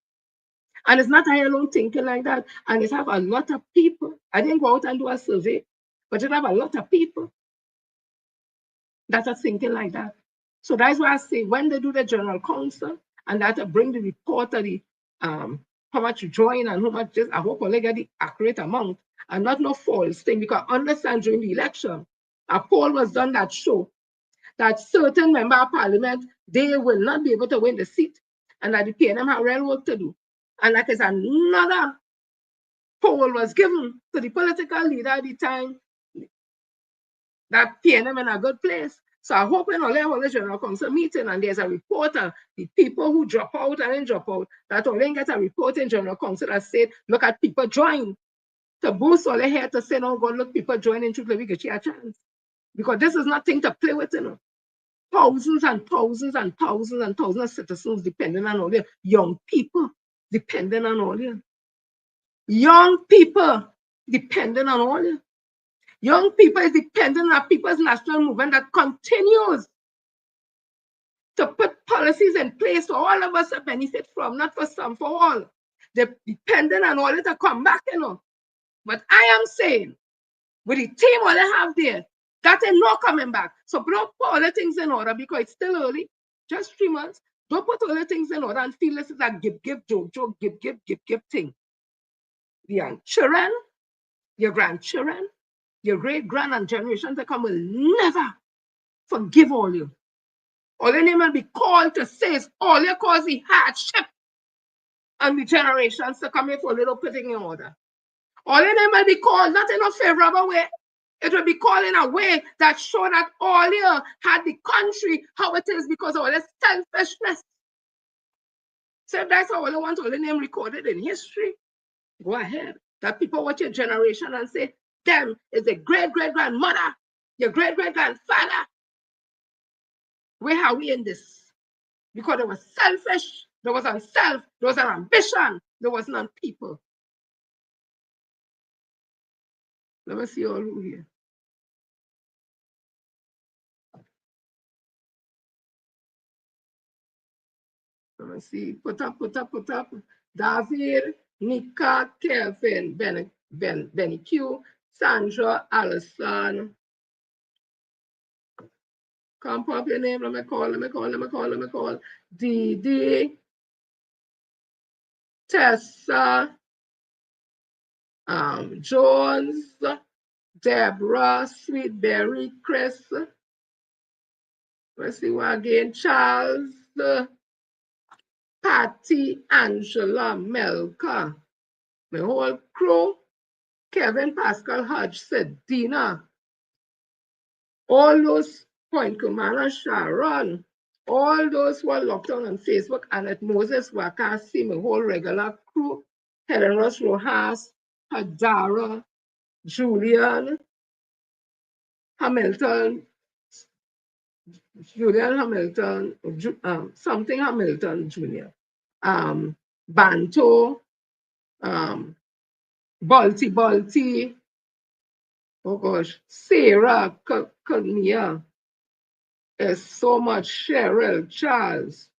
And it's not I alone thinking like that. And it have a lot of people. I didn't go out and do a survey, but it have a lot of people that are thinking like that. So that's why I say when they do the general council and that bring the report of the how much you join and how much this, I hope they get the accurate amount and not no false thing because understand during the election, a poll was done that show that certain member of parliament, they will not be able to win the seat and that the PNM have real work to do. And that is another poll was given to the political leader at the time that PNM in a good place. So I hope when all the general council meeting and there's a reporter, the people who drop out and then drop out, that all get a report in general council that said, look at people join. To boost all the hair to say, no, God, look, people join into play, we get you a chance. Because this is nothing to play with, you know. Thousands and thousands and thousands and thousands of citizens depending on all the young people, depending on all you. Young people dependent on oil. Young people is dependent on People's National Movement that continues to put policies in place for all of us to benefit from, not for some, for all. They're dependent on oil to come back, you know. But I am saying, with the team all they have there, that is not coming back. So don't put all the things in order because it's still early, just 3 months. Don't put all the things in order and feel this is a give, joke, give thing. Your children, your grandchildren, your great-grand and generations to come will never forgive all you. All your name will be called to say all your cause the hardship and the generations to come here for a little putting in order. All your name will be called not in a favorable way. It will be called in a way that show that all you had the country how it is because of all the selfishness. So if that's all you want all the name recorded in history, go ahead. That people watch your generation and say, them is a great-great-grandmother, your great-great-grandfather. Where are we in this? Because there was selfish, there was on self, there was an ambition, there wasn't on people. Let me see all who here. Let me see. Put up. David, Nika, Kevin, Benny Q, Sandra, Allison. Come pop your name. Let me call. Dee, Tessa, Jones, Deborah, Sweetberry, Chris. Let's see what again. Charles, Patty, Angela, Melka. My whole crew. Kevin, Pascal, Hodgson, Dina. All those Point Commander, Sharon. All those who are locked on Facebook. Annette Moses, Wakasi, my whole regular crew. Helen Ross Rojas, Hadara, Julian Hamilton, something Hamilton Jr. Banto, Balti, oh gosh, Sarah, Colonial. There's so much. Cheryl, Charles.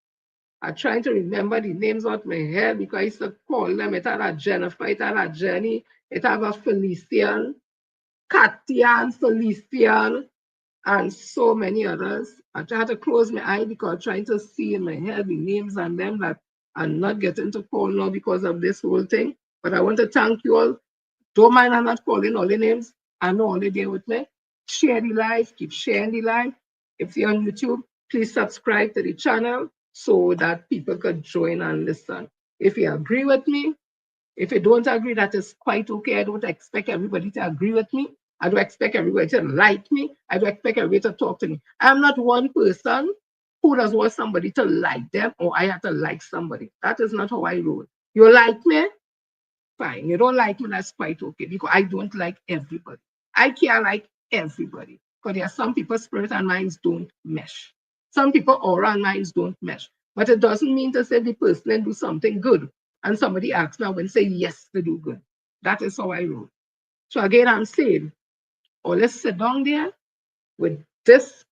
I'm trying to remember the names out my head because I used to call them. It had a Jennifer, it had a Jenny, it had a Felician, Katia, Felician, and so many others. I try to close my eye because I'm trying to see in my head the names and them that I'm not getting to call now because of this whole thing. But I want to thank you all. Don't mind I'm not calling all the names. I know all the day with me. Share the live, keep sharing the live. If you're on YouTube, please subscribe to the channel so that people could join and listen. If you agree with me, if you don't agree, that is quite okay. I don't expect everybody to agree with me. I don't expect everybody to like me. I don't expect everybody to talk to me. I'm not one person who does want somebody to like them or I have to like somebody. That is not how I roll. You like me? Fine. You don't like me, that's quite okay because I don't like everybody. I can't like everybody because there are some people's spirit and minds don't mesh. Some people aura and minds don't mesh. But it doesn't mean to say the person and do something good and somebody asks me, I will say yes to do good. That is how I roll. So again, I'm saying, let's sit down there with this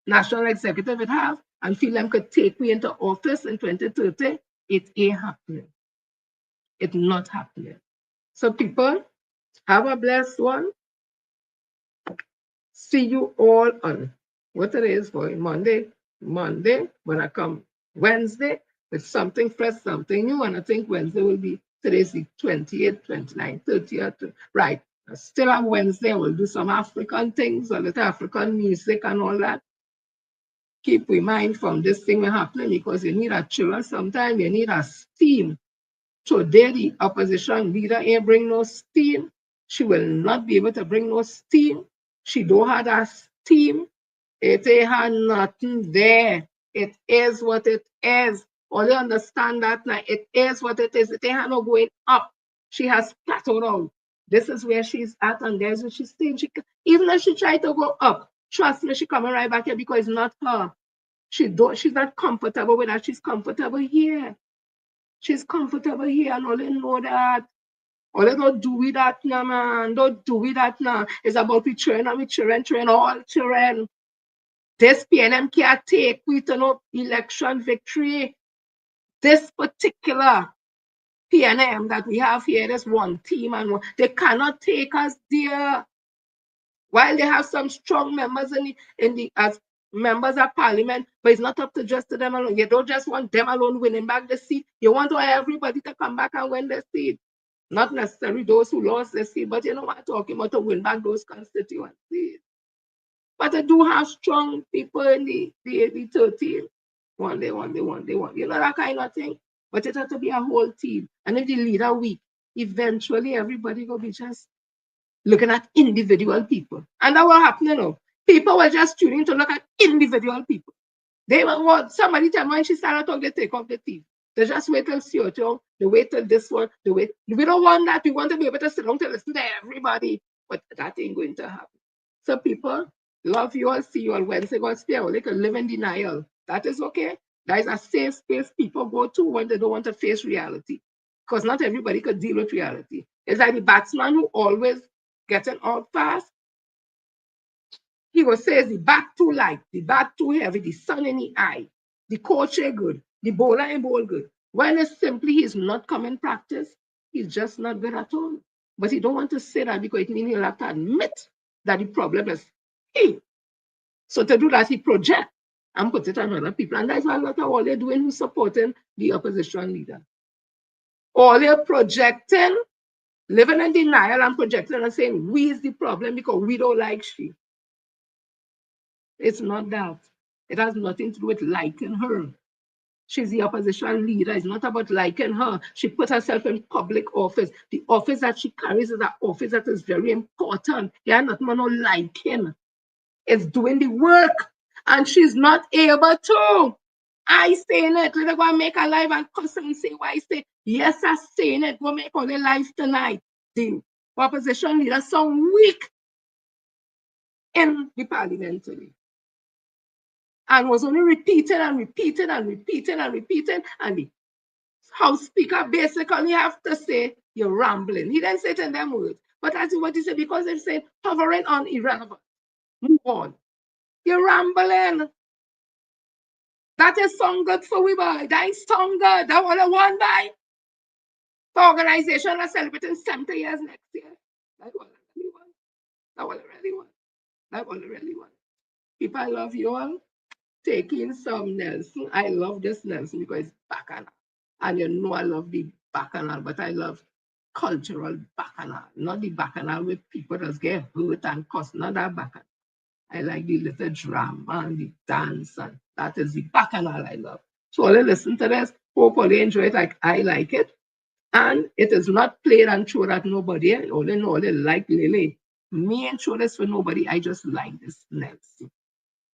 national executive it have and feel them could take me into office in 2030. It ain't happening. It's not happening. So people, have a blessed one. See you all on what it is for Monday, when I come Wednesday with something fresh, something new. And I think Wednesday will be, today's the 28th, 29th, 30th. Right. Still on Wednesday, we'll do some African things, a little African music and all that. Keep in mind from this thing happening because you need a chill sometimes, you need a steam. Today, the opposition leader ain't bring no steam. She will not be able to bring no steam. She don't have that steam. It ain't had nothing there. It is what it is. All you understand that now, it is what it is. It ain't had no going up. She has plateaued out. This is where she's at, and there's where she's staying. Even if she tried to go up, trust me, she coming right back here because it's not her. She's not comfortable with that. She's comfortable here. She's comfortable here, and all you know that. Or don't do with that now, man. Don't do with that now. It's about we train and we train all children. This PNM can't take we to no election victory. This particular PNM that we have here, there's one team and they cannot take us there. While they have some strong members as members of parliament, but it's not up to just to them alone. You don't just want them alone winning back the seat. You want everybody to come back and win the seat. Not necessarily those who lost the seat, but you know what I'm talking about, to win back those constituencies. But I do have strong people in the 13. One. You know that kind of thing. But it has to be a whole team. And if the leader weak, eventually everybody will be just looking at individual people. And that will happen, you know. People will just tune in to look at individual people. They will want somebody tell me when she started talking, they take off the team. They just wait till CO2, they wait till this one, they wait. We don't want that. We want to be able to sit down to listen to everybody. But that ain't going to happen. So people, love you all, see you all Wednesday, God's Spirit. They can live in denial. That is okay. That is a safe space people go to when they don't want to face reality. Because not everybody could deal with reality. It's like the batsman who always getting out fast. He will say the bat too light, the bat too heavy, the sun in the eye, the coach ain't good, the bowler ain't bowl good. When it's simply he's not coming practice, he's just not good at all. But he don't want to say that because it means he'll have to admit that the problem is he. So to do that, he project and put it on other people. And that's why a lot of all they're doing who's supporting the opposition leader. All they're projecting, living in denial and projecting and saying, we is the problem because we don't like she. It's not that. It has nothing to do with liking her. She's the opposition leader. It's not about liking her. She put herself in public office. The office that she carries is an office that is very important. Yeah, not no liking. It's doing the work. And she's not able to. I saying it. Let's go and make a live and cuss and say why I say. Yes, I'm saying it. Go make all the live tonight. The opposition leader sound weak in the parliamentary. And was only repeated and repeated and repeated and repeated. And the House Speaker basically have to say, you're rambling. He didn't say it in them words. But that's what he said, because they said, hovering on irrelevant. Move on. You're rambling. That is sound good for we, boy. That is sound good. That what I want, by. The organization are celebrating 70 years next year. That's what I really want. That's what I really want. That's what I really want. People, I love you all. Taking some Nelson. I love this Nelson because it's bacchanal. And you know I love the bacchanal, but I love cultural bacchanal. Not the bacchanal with people that get hurt and cuss. Not that bacchanal. I like the little drama and the dance, and that is the bacchanal I love. So all listen to this. Hopefully you enjoy it like I like it. And it is not played and thrown at nobody. I only know they like Lily. Me and show this for nobody. I just like this Nelson.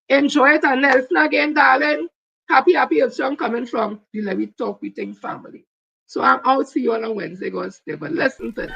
Enjoy it, and Nelson again, darling. Happy song coming from the Let Me Talk We Ting family. So I'm out. See you on Wednesday, God's day. But listen to it.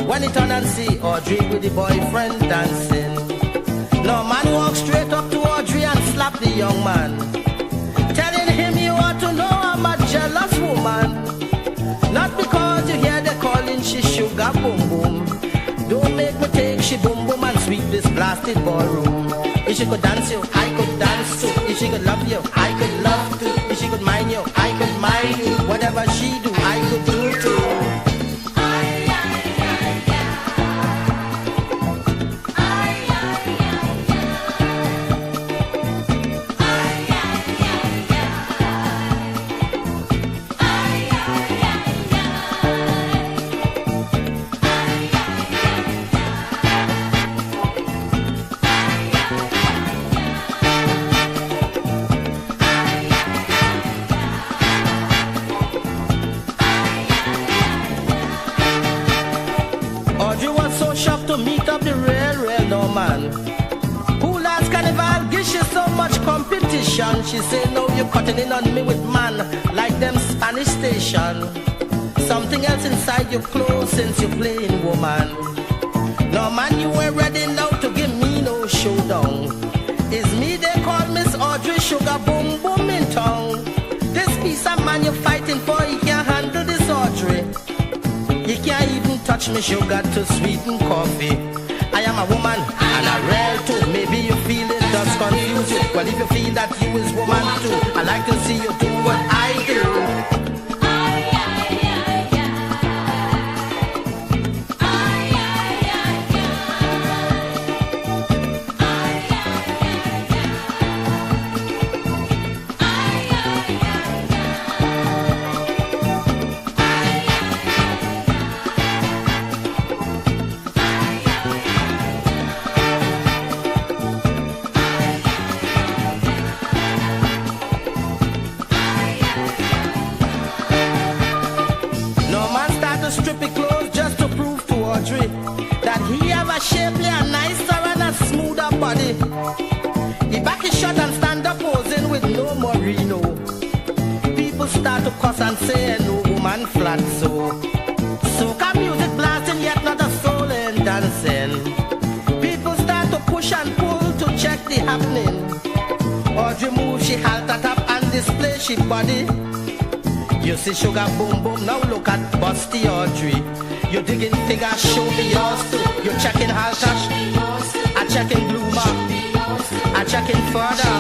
When he turn and see Audrey with the boyfriend dancing, no man walks straight up to Audrey and slap the young man, telling him you ought to know I'm a jealous woman. Not because you hear they calling she sugar boom boom. Don't make me take she boom boom and sweep this blasted ballroom. If she could dance you, I could dance too. If she could love you, I could love too. If she could mind you, I could mind you. Whatever she do, I could do too. to meet up the real Norman. Who last carnival gives you so much competition? She say, no, you're cutting in on me with man, like them Spanish station. Something else inside your clothes since you're playing woman. No man, you ain't ready now to give me no showdown. It's me they call Miss Audrey Sugar Boom Boom in town. This piece of man you're fighting for, he can't handle this Audrey. He can't even touch me sugar to sweeten coffee. I am a woman and a real too. Maybe you feel it does confuse you. Well, if you feel that you is woman too, I like to see you do what I do. That he have a shapely and nicer and a smoother body. He back his shot and stand up posing with no merino. People start to cuss and say no woman flat so. Soca music blasting yet not a soul in dancing. People start to push and pull to check the happening. Audrey move she halt at up and display she body. You see sugar boom boom, now look at busty Audrey. You digging figure, show me yours too. You checking Haltash, I checking Bloomer, I checking further.